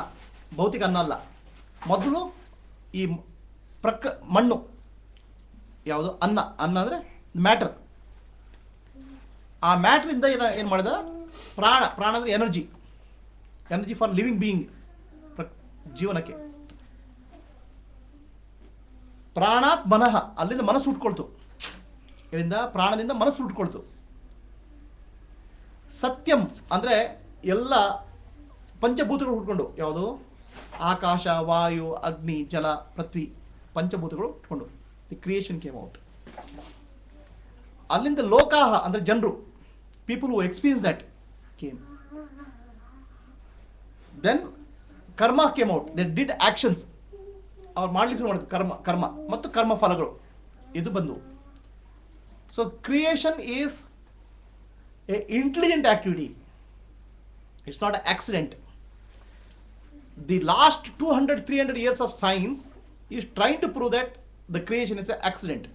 ಭೌತಿಕ ಅನ್ನ ಅಲ್ಲ. ಮೊದಲು ಈ ಮಣ್ಣು ಯಾವುದು ಅನ್ನ ಅಂದರೆ ಮ್ಯಾಟರ್. ಆ ಮ್ಯಾಟ್ರಿಂದ ಏನು ಮಾಡಿದ? ಪ್ರಾಣ ಅಂದರೆ ಎನರ್ಜಿ ಫಾರ್ ಲಿವಿಂಗ್ ಬೀಯಿಂಗ್, ಜೀವನಕ್ಕೆ. ಪ್ರಾಣಾತ್ ಮನಃ, ಅಲ್ಲಿಂದ ಮನಸ್ಸು ಹುಟ್ಕೊಳ್ತು. ಇದರಿಂದ ಪ್ರಾಣದಿಂದ ಮನಸ್ಸು ಹುಟ್ಕೊಳ್ತು. ಸತ್ಯಂ ಅಂದರೆ ಎಲ್ಲ ಪಂಚಭೂತಗಳು ಹುಟ್ಕೊಂಡು, ಯಾವುದು? ಆಕಾಶ, ವಾಯು, ಅಗ್ನಿ, ಜಲ, ಪೃಥ್ವಿ, ಪಂಚಭೂತಗಳು ಹುಟ್ಕೊಂಡು ದಿ ಕ್ರಿಯೇಷನ್ ಕೇಮ್ ಔಟ್. ಅಲ್ಲಿಂದ ಲೋಕಾಹ ಅಂದರೆ ಜನರು, people who experience that came. Then karma came out. They did actions. ಅವ್ರು ಮಾಡ್ಲಿಕ್ಕೆ ಮಾಡಿದ್ರು ಕರ್ಮ ಮತ್ತು ಕರ್ಮ ಫಲಗಳು ಇದು ಬಂದು. So creation is a intelligent activity. It's not an accident. The last 200-300 years of science is trying to prove that the creation is an accident.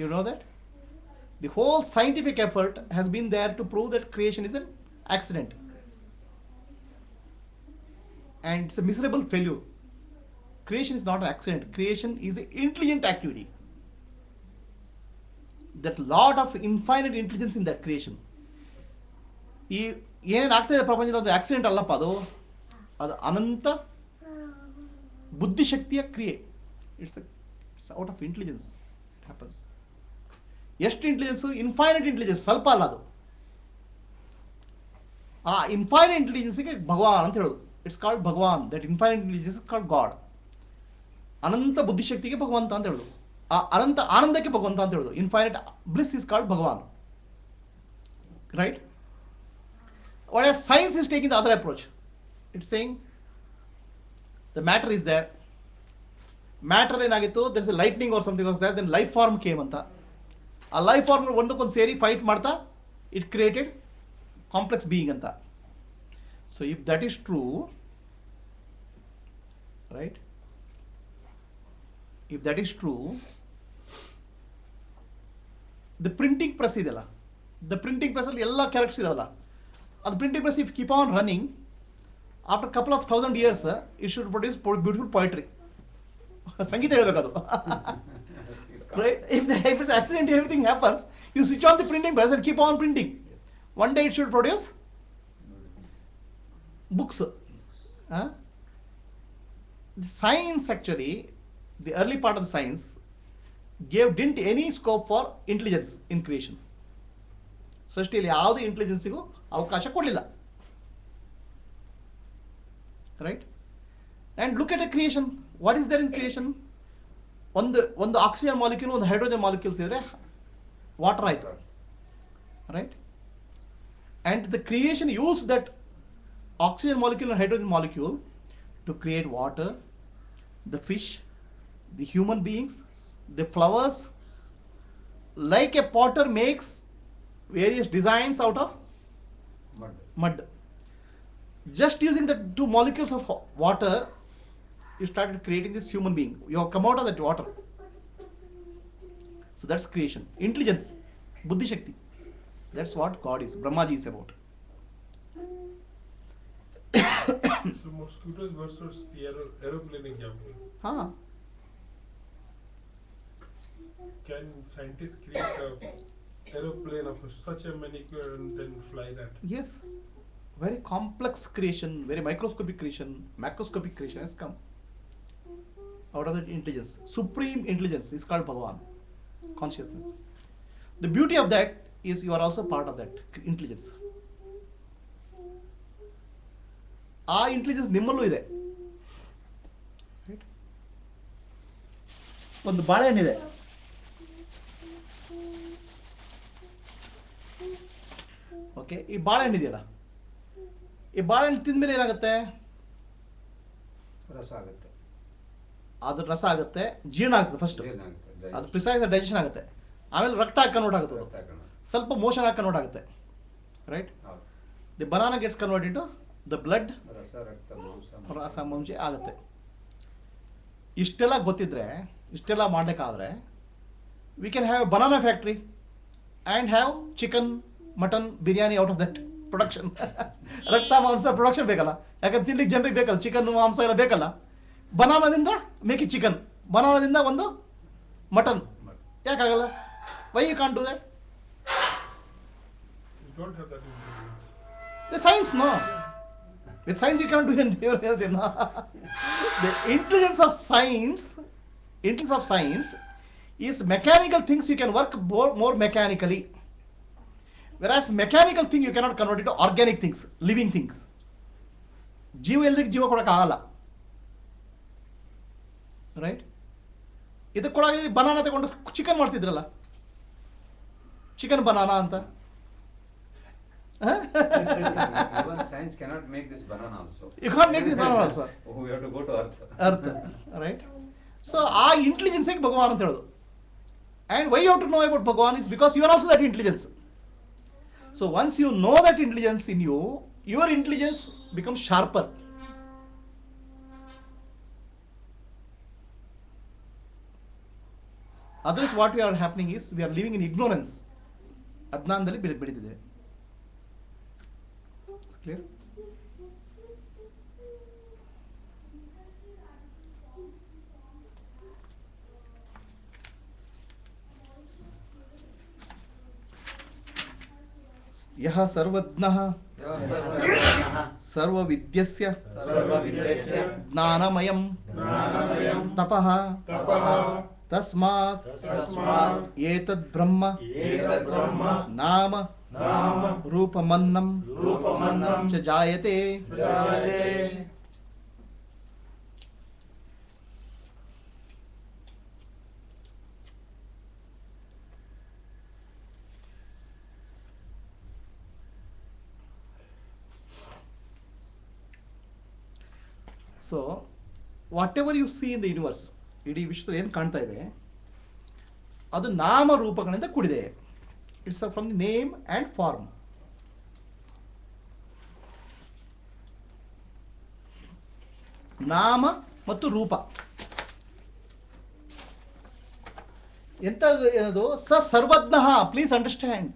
You know that? The whole scientific effort has been there to prove that creation is an accident. And it's a miserable failure. Creation is not an accident. Creation is an intelligent activity. That lot of infinite intelligence in that creation. ಈ ಏನೇನು ಆಗ್ತಾ ಇದೆ ಪ್ರಪಂಚದ ಒಂದು accident ಅಲ್ಲಪ್ಪ, ಅದು ಅನಂತ ಬುದ್ಧಿಶಕ್ತಿಯ ಕ್ರಿಯೆ. It's out of intelligence it happens. ಎಷ್ಟು ಇಂಟೆಲಿಜೆನ್ಸು? ಇನ್ಫೈನೈಟ್ ಇಂಟೆಲಿಜೆನ್ಸ್, ಸ್ವಲ್ಪ ಅಲ್ಲ ಅದು. ಆ ಇನ್ಫೈನೈಟ್ ಇಂಟೆಲಿಜೆನ್ಸ್ಗೆ ಭಗವಾನ್ ಅಂತ ಹೇಳೋದು. It's called Bhagavan. That infinite intelligence is called God. ಅನಂತ ಬುದ್ಧಿಶಕ್ತಿಗೆ ಭಗವಂತ ಅಂತ ಹೇಳೋದು. ಆ ಅನಂತ ಆನಂದಕ್ಕೆ ಭಗವಂತ ಅಂತ ಹೇಳೋದು. Infinite bliss is called Bhagavan. Right? Whereas science is taking the other approach. It's saying the matter is there. Matter ಏನಾಗಿತ್ತು? There is a lightning or something was there. Then life form came ಅಂತ. ಆ life form ಒಂದಕ್ಕೊಂದು ಸೇರಿ fight ಮಾಡ್ತಾ it created complex being ಅಂತ. So if that is true, right, if that is true, the printing press ಇದೆಯಲ್ಲ, the printing ಪ್ರೆಸ್ಸಲ್ಲಿ ಎಲ್ಲ characters ಇದಾವಲ್ಲ, ಅದು printing press if keep on running, after couple of 1000 years it should produce beautiful poetry. ಸಂಗೀತ ಹೇಳಬೇಕದು. Right? If it's an accident, everything happens. You switch on the printing press and keep on printing. One day it should produce books. The science actually, the early part of the science didn't any scope for intelligence in creation. ಸೃಷ್ಟಿಯಲ್ಲಿ ಯಾವುದು ಇಂಟೆಲಿಜೆನ್ಸಿಗೂ ಅವಕಾಶ ಕೊಡಲಿಲ್ಲ. Right? And look at a creation. What is there in creation? ಒಂದು oxygen molecule, ಒಂದು hydrogen molecules ಇದ್ರೆ water ಆಯಿತು. Right? And the creation use that oxygen molecule and hydrogen molecule to create water, the fish, the human beings, the flowers, like a potter makes various designs out of mud. Just using the two molecules of water, you started creating this human being. You have come out of that water. So that's creation. Intelligence, buddhi shakti. That's what God is, Brahmaji is about. So mosquitoes versus the aeroplane example. Can scientists create a aeroplane of such a molecule and then fly that? Yes. Very complex creation, very microscopic creation, macroscopic creation has come out of that intelligence. Supreme intelligence is called Bhagavan, consciousness. The beauty of that is you are also part of that intelligence. ಆ intelligence ನಿಮ್ಮಲ್ಲೂ ಇದೆ. ಒಂದು ಬಾಳೆಹಣ್ಣಿದೆ, okay, ಈ ಬಾಳೆಹಣ್ಣು ಇದೆಯಲ್ಲ, ಈ ಬಾಳೆಹಣ್ಣು ತಿಂದ್ಮೇಲೆ ಏನಾಗುತ್ತೆ? ರಸ ಆಗುತ್ತೆ, ಅದ್ರ ರಸ ಆಗುತ್ತೆ, ಜೀರ್ಣ ಆಗುತ್ತೆ ಫಸ್ಟ್, ಅದು ಪ್ರಿಸೈಸ್ ಡೈಜೆಷನ್ ಆಗುತ್ತೆ, ಆಮೇಲೆ ರಕ್ತ ಕನ್ವರ್ಟ್ ಆಗುತ್ತೆ, ಅದು ಸ್ವಲ್ಪ ಮೋಷನ್ ಆಗಿ ಕನ್ವರ್ಟ್ ಆಗುತ್ತೆ, right? The banana gets convert into the blood, ರಸ ಮಾಂಸ ಆಗುತ್ತೆ. ಇಷ್ಟೆಲ್ಲ ಗೊತ್ತಿದ್ರೆ, ಇಷ್ಟೆಲ್ಲ ಮಾಡಬೇಕಾದ್ರೆ we can have banana factory and have chicken, mutton, biryani out of that production. ರಕ್ತ ಮಾಂಸ ಪ್ರೊಡಕ್ಷನ್ ಬೇಕಲ್ಲ, ಯಾಕಂದ್ರೆ ತಿನ್ಲಿಕ್ಕೆ ಜನರಿಗೆ ಬೇಕಲ್ಲ, ಚಿಕನ್ ಮಾಂಸ ಎಲ್ಲ ಬೇಕಲ್ಲ. ಬನಾನಾದಿಂದ ಮೇಕ್ ಇಟ್ ಚಿಕನ್, ಬನಾನಾದಿಂದ ಒಂದು ಮಟನ್, ಯಾಕಾಗಲ್ಲ? Why you can't do that? You don't have that intelligence. The science, no. With science you can't do anything. No. The intelligence of science is mechanical things you can work more mechanically. Whereas mechanical thing you cannot convert into organic things, living things. ಜೀವ ಇಲ್ದಕ್ಕೆ ಜೀವ ಕೊಡೋಕ್ಕಾಗಲ್ಲ, right? ಇದಕ್ಕೆ ಕೊಡಾಗ banana ತಗೊಂಡು chicken ಮಾಡ್ತಿದ್ರಲ್ಲ, chicken banana ಅಂತ. Even science cannot make this banana also. You can't make this banana also. We have to go to earth. Earth, right? So ಆ intelligence ಭಗವಾನ್ ಅಂತ ಹೇಳೋದು. And why you have to know about Bhagavan is because you are also that intelligence. So once you know that intelligence in you, your intelligence becomes sharper. Otherwise what we are happening is we are living in ignorance. ಅಜ್ಞಾನದಲ್ಲಿ ಬೆಳೀತಿದ್ದೇವೆ. Clear? ಯಹ ಸರ್ವಜ್ಞಃ ಸರ್ವವಿದ್ಯಸ್ಯ ಜ್ಞಾನಮಯಂ ತಪಃ ತಸ್ಮಾತ್ ಏತದ್ ಬ್ರಹ್ಮ ನಾಮ ರೂಪಮನ್ನಂ ಚ ಜಾಯತೆ. So whatever you see in the universe, ಇಡೀ ವಿಶ್ವದಲ್ಲಿ ಏನು ಕಾಣ್ತಾ ಇದೆ ಅದು ನಾಮರೂಪಗಳಿಂದ ಕೂಡಿದೆ. It's from the name and form. ನಾಮ ಮತ್ತು ರೂಪ ಎಂತ ಅದು? ಸರ್ವಜ್ಞ. ಪ್ಲೀಸ್ ಅಂಡರ್ಸ್ಟ್ಯಾಂಡ್,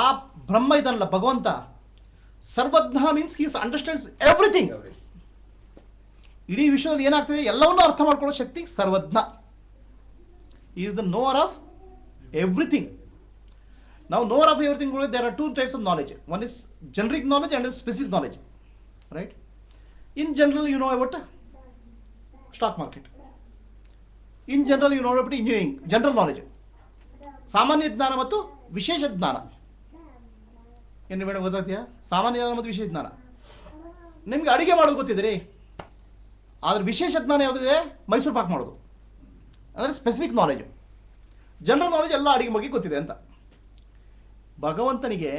ಆ ಬ್ರಹ್ಮ ಇದನ್ನಲ್ಲ ಭಗವಂತ, ಸರ್ವಜ್ಞ ಮೀನ್ಸ್ ಹೀಸ್ ಅಂಡರ್ಸ್ಟ್ಯಾಂಡ್ಸ್ ಎವ್ರಿಥಿಂಗ್. ಇಡೀ ವಿಶ್ವದಲ್ಲಿ ಏನಾಗ್ತದೆ ಎಲ್ಲವನ್ನೂ ಅರ್ಥ ಮಾಡ್ಕೊಳ್ಳೋ ಶಕ್ತಿ ಸರ್ವಜ್ಞ. Is the knower of everything. ನಾವು knower of everything, there are two types of knowledge. One is generic knowledge and specific knowledge, right? In general you know about stock market. In general you know about engineering, general knowledge. ಸಾಮಾನ್ಯ ಜ್ಞಾನ ಮತ್ತು ವಿಶೇಷ ಜ್ಞಾನ. ಏನು madam ಗೊತ್ತಾಗ್ತೀಯಾ? ಸಾಮಾನ್ಯ ಜ್ಞಾನ ಮತ್ತು ವಿಶೇಷ ಜ್ಞಾನ. ನಿಮ್ಗೆ ಅಡುಗೆ ಮಾಡೋದು ಗೊತ್ತಿದೆ, ಆದರೆ ವಿಶೇಷ ಜ್ಞಾನ ಯಾವುದಿದೆ? ಮೈಸೂರು ಪಾಕ್ ಮಾಡೋದು, ಅಂದರೆ ಸ್ಪೆಸಿಫಿಕ್ ನಾಲೆಜ್. ಜನರಲ್ ನಾಲೆಜ್ ಎಲ್ಲ ಅಡುಗೆ ಬಗ್ಗೆ ಗೊತ್ತಿದೆ ಅಂತ. ಭಗವಂತನಿಗೆ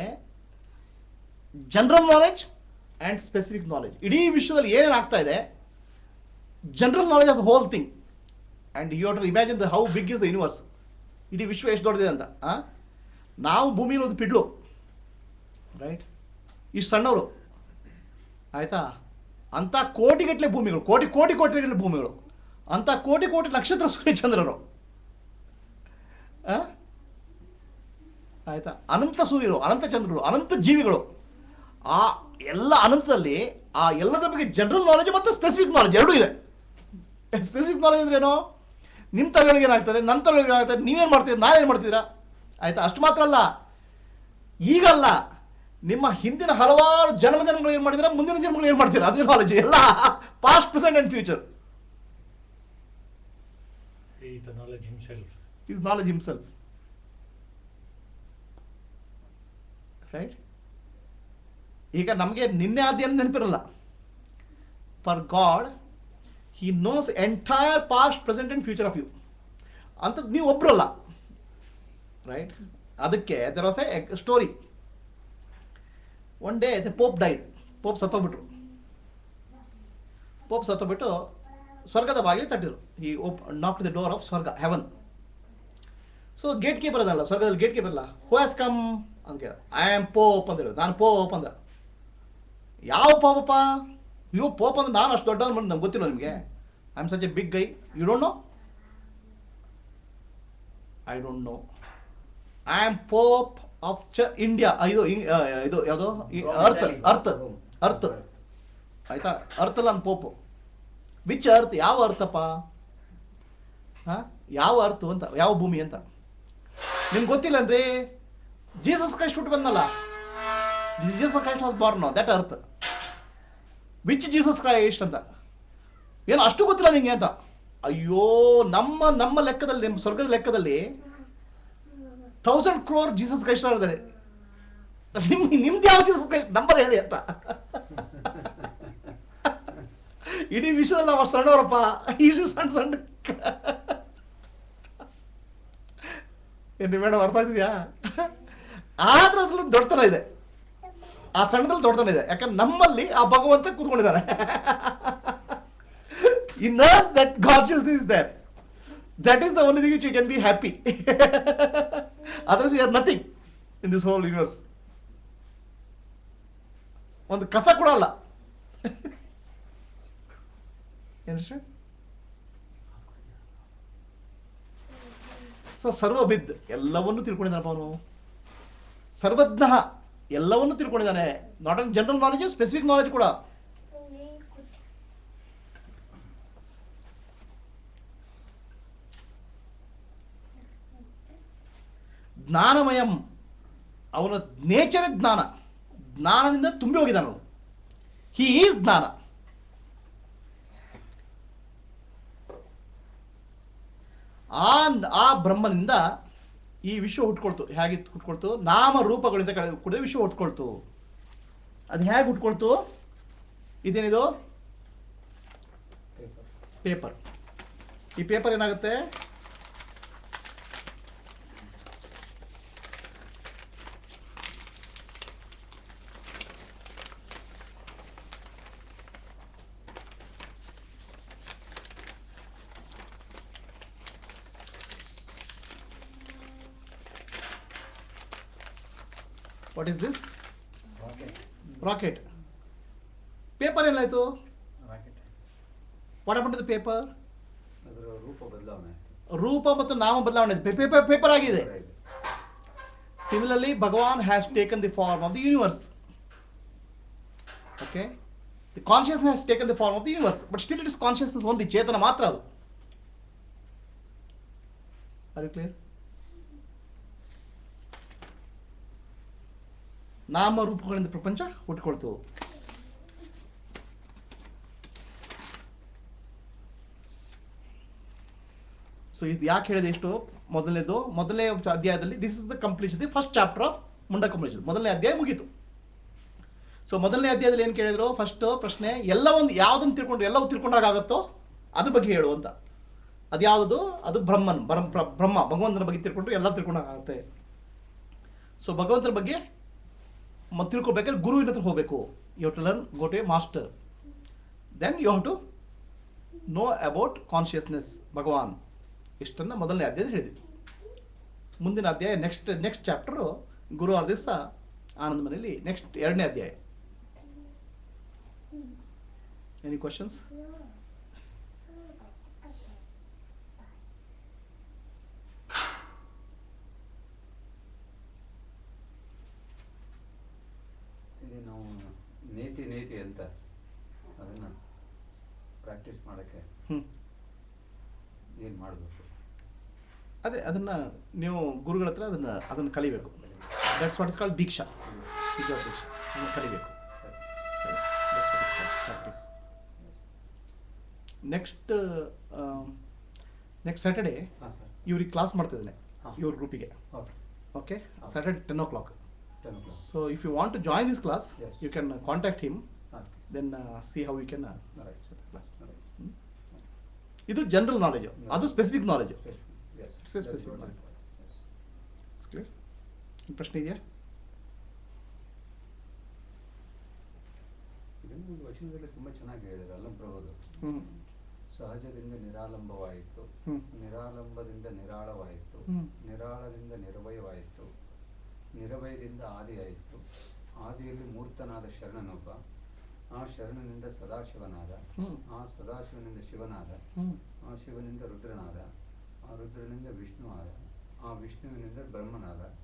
general knowledge and specific knowledge. ಇಡೀ ವಿಶ್ವದಲ್ಲಿ ಏನೇನು ಆಗ್ತಾ ಇದೆ, general knowledge of the whole thing. And you have to imagine the how big is the universe. ಇಡೀ ವಿಶ್ವ ಎಷ್ಟು ದೊಡ್ಡದಿದೆ ಅಂತ. ನಾವು ಭೂಮಿಲಿ ಒಂದು ಪಿಡ್ಲು, ರೈಟ್? ಇಷ್ಟು ಸಣ್ಣವರು, ಆಯಿತಾ? ಅಂಥ ಕೋಟಿಗಟ್ಟಲೆ ಭೂಮಿಗಳು, ಕೋಟಿಗಟ್ಟಲೆ ಭೂಮಿಗಳು, ಅಂಥ ಕೋಟಿ ನಕ್ಷತ್ರ ಸೂರ್ಯಚಂದ್ರರು, ಆಯಿತಾ? ಅನಂತ ಸೂರ್ಯರು, ಅನಂತ ಚಂದ್ರರು, ಅನಂತ ಜೀವಿಗಳು. ಆ ಎಲ್ಲ ಅನಂತದಲ್ಲಿ ಆ ಎಲ್ಲದರ ಬಗ್ಗೆ ಜನರಲ್ ನಾಲೆಜ್ ಮತ್ತು ಸ್ಪೆಸಿಫಿಕ್ ನಾಲೆಜ್ ಎರಡೂ ಇದೆ. ಸ್ಪೆಸಿಫಿಕ್ ನಾಲೆಜ್ ಅಂದ್ರೆ ಏನು? ನಿಮ್ಮ ತಲೆಯೊಳಗೆ ಏನಾಗ್ತದೆ, ನನ್ನ ತಲೆಯೊಳಗೆ ಏನಾಗ್ತದೆ, ನೀವೇನು ಮಾಡ್ತೀರಿ, ನಾನೇನು ಮಾಡ್ತೀರಾ, ಆಯಿತಾ? ಅಷ್ಟು ಮಾತ್ರ ಅಲ್ಲ, ಈಗಲ್ಲ, ನಿಮ್ಮ ಹಿಂದಿನ ಹಲವಾರು ಜನ್ಮಗಳು ಏನು ಮಾಡಿದ್ದೀರಾ, ಮುಂದಿನ ಜನ್ಮಗಳು ಏನು ಮಾಡ್ತೀರಾ, ಅದು ನಾಲೆಜ್. ಎಲ್ಲ past, present and future. He is the knowledge himself. He is knowledge himself. Right? ಈಗ ನಮಗೆ ನಿನ್ನೆ ಆದ್ಯನ ನೆನಪಿರಲ್ಲ. For God he knows entire past, present and future of you. ಅಂಥದ್ದು ನೀವು ಒಬ್ಬರಲ್ಲ, ರೈಟ್? ಅದಕ್ಕೆ there was a story. One day the pope died. Pope ಸತ್ತೋಗ್ಬಿಟ್ರು. ಪೋಪ್ ಸತ್ತೋಗ್ಬಿಟ್ಟು ಸ್ವರ್ಗದ ಬಾಗಿಲು ತಟ್ಟಿದ್ರು. ಈ ನಾಕ್ ದ ಡೋರ್ ಆಫ್ ಸ್ವರ್ಗ, ಹೆವನ್. ಸೊ ಗೇಟ್ ಕೀಪರ್ ಅದಲ್ಲ, ಸ್ವರ್ಗದಲ್ಲಿ ಗೇಟ್ ಕೀಪರ್ ಅಲ್ಲ. ಹೂ ಹ್ಯಾಸ್ ಕಮ್ ಅಂತ ಕೇಳ. ಐ ಆಮ್ ಪೋಪ್ ಅಂತ ಹೇಳೋದು. ನಾನು ಪೋಪ್ ಅಂದ. ಯಾವ ಪೋಪಪ್ಪ? ಯು ಪೋಪ್ ಅಂದ್ರೆ ನಾನು ಅಷ್ಟು ದೊಡ್ಡವನು ಬಂದು ನಮ್ಗೆ ಗೊತ್ತಿಲ್ಲ ನಿಮಗೆ. I am such a big guy, you don't know? I don't know. I am Pope of India. ಇದು ಯಾವುದು? ಅರ್ತ್ ಅರ್ತ್ ಅರ್ತ್ ಆಯ್ತಾ? ಅರ್ತ್ ಅಲ್ಲ, ನಾನು ಪೋಪು. Which earth? ಯಾವ ಅರ್ಥಪ್ಪ? ಹಾಂ, ಯಾವ ಅರ್ಥ ಅಂತ, ಯಾವ ಭೂಮಿ ಅಂತ ನಿಮ್ಗೆ ಗೊತ್ತಿಲ್ಲನ್ರಿ? ಜೀಸಸ್ ಕ್ರೈಸ್ಟ್ ಹುಟ್ಟು ಬಂದಲ್ಲ, Jesus Christ was Born that earth. Which Jesus Christ ಅಂತ ಏನು ಅಷ್ಟು ಗೊತ್ತಿಲ್ಲ ನಿಂಗೆ ಅಂತ. ಅಯ್ಯೋ, ನಮ್ಮ ಲೆಕ್ಕದಲ್ಲಿ, ನಿಮ್ಮ ಸ್ವರ್ಗದ ಲೆಕ್ಕದಲ್ಲಿ 1000 crore ಜೀಸಸ್ ಕ್ರೈಸ್ಟ್ ಇದ್ದಾರೆ. ನಿಮ್ದು ಯಾವ ಜೀಸಸ್ ಕ್ರೈಸ್ಟ್ ನಂಬರ್ ಹೇಳಿ ಅಂತ. ಇಡೀ ವಿಶ್ವದಲ್ಲಿ ನಾವು ಸಣ್ಣವರಪ್ಪ, ಇಷ್ಟು ಸಣ್ಣ ಏನು ಮೇಡಮ್, ಅರ್ಥ ಆಗ್ತಿದ್ಯಾ? ಆದ್ರೆ ಅದ್ರಲ್ಲಿ ದೊಡ್ಡತನ ಇದೆ, ಆ ಸಣ್ಣದಲ್ಲಿ ದೊಡ್ಡತನ ಇದೆ. ಯಾಕಂದ್ರೆ ನಮ್ಮಲ್ಲಿ ಆ ಭಗವಂತ ಕೂತ್ಕೊಂಡಿದ್ದಾರೆ. In us that consciousness is there. That is the only thing which you can be happy. Otherwise you are nothing in this whole universe. ಒಂದು ಕಸ ಕೂಡ ಅಲ್ಲ. ಸೊ ಸರ್ವವಿದ್, ಎಲ್ಲವನ್ನೂ ತಿಳ್ಕೊಂಡಿದ್ದಾನಪ್ಪ ಅವನು. ಸರ್ವಜ್ಞ, ಎಲ್ಲವನ್ನೂ ತಿಳ್ಕೊಂಡಿದ್ದಾನೆ. Not only general knowledge, specific knowledge ಕೂಡ. ಜ್ಞಾನಮಯಂ, ಅವನ ನೇಚರ್ ಜ್ಞಾನ. ಜ್ಞಾನದಿಂದ ತುಂಬಿ ಹೋಗಿದ್ದಾನೆ ಅವನು. ಹಿ ಈಸ್ ಜ್ಞಾನ. ಆ ಬ್ರಹ್ಮನಿಂದ ಈ ವಿಶ್ವ ಹುಟ್ಕೊಳ್ತು. ಹೇಗೆ ಹುಟ್ಕೊಳ್ತು? ನಾಮ ರೂಪಗಳಿಂದ ಕೂಡ ವಿಶ್ವ ಹುಟ್ಕೊಳ್ತು. ಅದು ಹೇಗೆ ಹುಟ್ಕೊಳ್ತು? ಇದೇನಿದು? ಪೇಪರ್. ಈ ಪೇಪರ್ ಏನಾಗುತ್ತೆ? What is this? Rocket. Paper ಏನಾಯ್ತು? What happened to the paper? ಅದರ ರೂಪ ಬದಲಾವಣೆ. ರೂಪ ಮತ್ತು ನಾಮ ಬದಲಾವಣೆ. ಪೇಪರ್ ಆಗಿದೆ. Similarly, Bhagavan has taken the form of the universe. Okay? The consciousness has taken the form of the universe, but still it is consciousness only. ಚೇತನ ಮಾತ್ರ ಅದು. Are you clear? ನಾಮ ರೂಪಗಳಿಂದ ಪ್ರಪಂಚ ಹುಟ್ಕೊಳ್ತು. ಸೊ ಇದು ಯಾಕೆ ಹೇಳಿದೆ ಇಷ್ಟು? ಮೊದಲನೇ ಅಧ್ಯಾಯದಲ್ಲಿ this is the completion, the first chapter of Mundaka Upanishad. ಮೊದಲನೇ ಅಧ್ಯಾಯ ಮುಗೀತು. ಸೊ ಮೊದಲನೇ ಅಧ್ಯಾಯದಲ್ಲಿ ಏನು ಕೇಳಿದ್ರು? ಫಸ್ಟ್ ಪ್ರಶ್ನೆ, ಯಾವುದನ್ನು ತಿಳ್ಕೊಂಡ್ರೆ ಎಲ್ಲವೂ ತಿಳ್ಕೊಂಡಾಗುತ್ತೋ ಅದ್ರ ಬಗ್ಗೆ ಹೇಳು ಅಂತ. ಅದು ಯಾವುದು? ಅದು ಬ್ರಹ್ಮ ಭಗವಂತನ ಬಗ್ಗೆ ತಿಳ್ಕೊಂಡ್ರೆ ಎಲ್ಲ ತಿಳ್ಕೊಂಡಾಗುತ್ತೆ. ಸೊ ಭಗವಂತನ ಬಗ್ಗೆ ತಿಳ್ಕೊಬೇಕಾದ್ರೆ ಗುರುವಿನ ಹತ್ರ ಹೋಗಬೇಕು. You have to learn, go to a master. Then you have to know about consciousness, ಭಗವಾನ್. ಇಷ್ಟನ್ನು ಮೊದಲನೇ ಅಧ್ಯಾಯದಲ್ಲಿ ಹೇಳಿದ್ವಿ. ಮುಂದಿನ ಅಧ್ಯಾಯ ನೆಕ್ಸ್ಟ್ ಚಾಪ್ಟರು ಗುರುವಾರ ದಿವಸ ಆನಂದ ಮನೆಯಲ್ಲಿ ನೆಕ್ಸ್ಟ್ ಎರಡನೇ ಅಧ್ಯಾಯ. Any questions? ನಾವು ನೇತಿ ಅಂತ ಅದನ್ನು ಪ್ರಾಕ್ಟೀಸ್ ಮಾಡೋಕ್ಕೆ ಏನು ಮಾಡಬೇಕು? ಅದೇ ಅದನ್ನು ನೀವು ಗುರುಗಳ ಹತ್ರ ಅದನ್ನು ಕಲಿಬೇಕು. ದಟ್ಸ್ ವಾಟ್ ಇಸ್ ಕಾಲ್ಡ್ ದೀಕ್ಷಾ. ಅದನ್ನು ಕಲಿಬೇಕು. ಪ್ರಾಕ್ಟೀಸ್. ನೆಕ್ಸ್ಟ್ ಸ್ಯಾಟರ್ಡೇ ಇವ್ರಿಗೆ ಕ್ಲಾಸ್ ಮಾಡ್ತಿದ್ದೇನೆ, ಇವ್ರ ಗ್ರೂಪಿಗೆ. Okay, Saturday 10 o'clock. 10 o'clock. So if you want to join this class, Yes. you can contact him, Okay. then see how we can Right. set the class. Right. ಇದು general knowledge, ಅದು specific knowledge. Specific. Yes. It's a That's specific what knowledge. it was. Yes. Clear? ಪ್ರಶ್ನೆ ಇದೆಯಾ? ಇದನ್ನು ಒಂದು ವಚನದಲ್ಲಿ ತುಂಬ ಚೆನ್ನಾಗಿ ಹೇಳಿದ್ದಾರೆ ಅಲ್ಲಂಪ್ರಭುದು. ಹ್ಮ್. ಸಹಜದಿಂದ ನಿರಾಲಂಬವಾಯಿತು, ಹ್ಮ್. ನಿರಾಲಂಬದಿಂದ ನಿರಾಳವಾಯಿತು, ಹ್ಮ್. ನಿರಾಳದಿಂದ ನಿರ್ವಯವಾಯಿತು, ನಿರ್ವಯದಿಂದ ಆದಿಯಾಯಿತು, ಆದಿಯಲ್ಲಿ ಮೂರ್ತನಾದ ಶರಣನೊಬ್ಬ, ಆ ಶರಣನಿಂದ ಸದಾಶಿವನಾದ, ಹ್ಮ್. ಆ ಸದಾಶಿವನಿಂದ ಶಿವನಾದ, ಹ್ಮ್. ಆ ಶಿವನಿಂದ ರುದ್ರನಾದ, ಆ ರುದ್ರನಿಂದ ವಿಷ್ಣು ಆದ, ಆ ವಿಷ್ಣುವಿನಿಂದ ಬ್ರಹ್ಮನಾದ,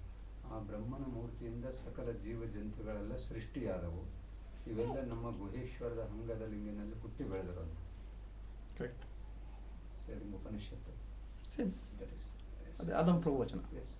ಆ ಬ್ರಹ್ಮನ ಮೂರ್ತಿಯಿಂದ ಸಕಲ ಜೀವ ಜಂತುಗಳೆಲ್ಲ ಸೃಷ್ಟಿಯಾದವು. ಇವೆಲ್ಲ ನಮ್ಮ ಗುಹೇಶ್ವರದ ಅಂಗದ ಲಿಂಗಿನಲ್ಲಿ ಹುಟ್ಟಿ ಬೆಳೆದರು ಅಂತ. Correct. Sharing Upanishad. Same. That is- ಅದೇ ಅದೊಂದು ಪ್ರವಚನ. Yes.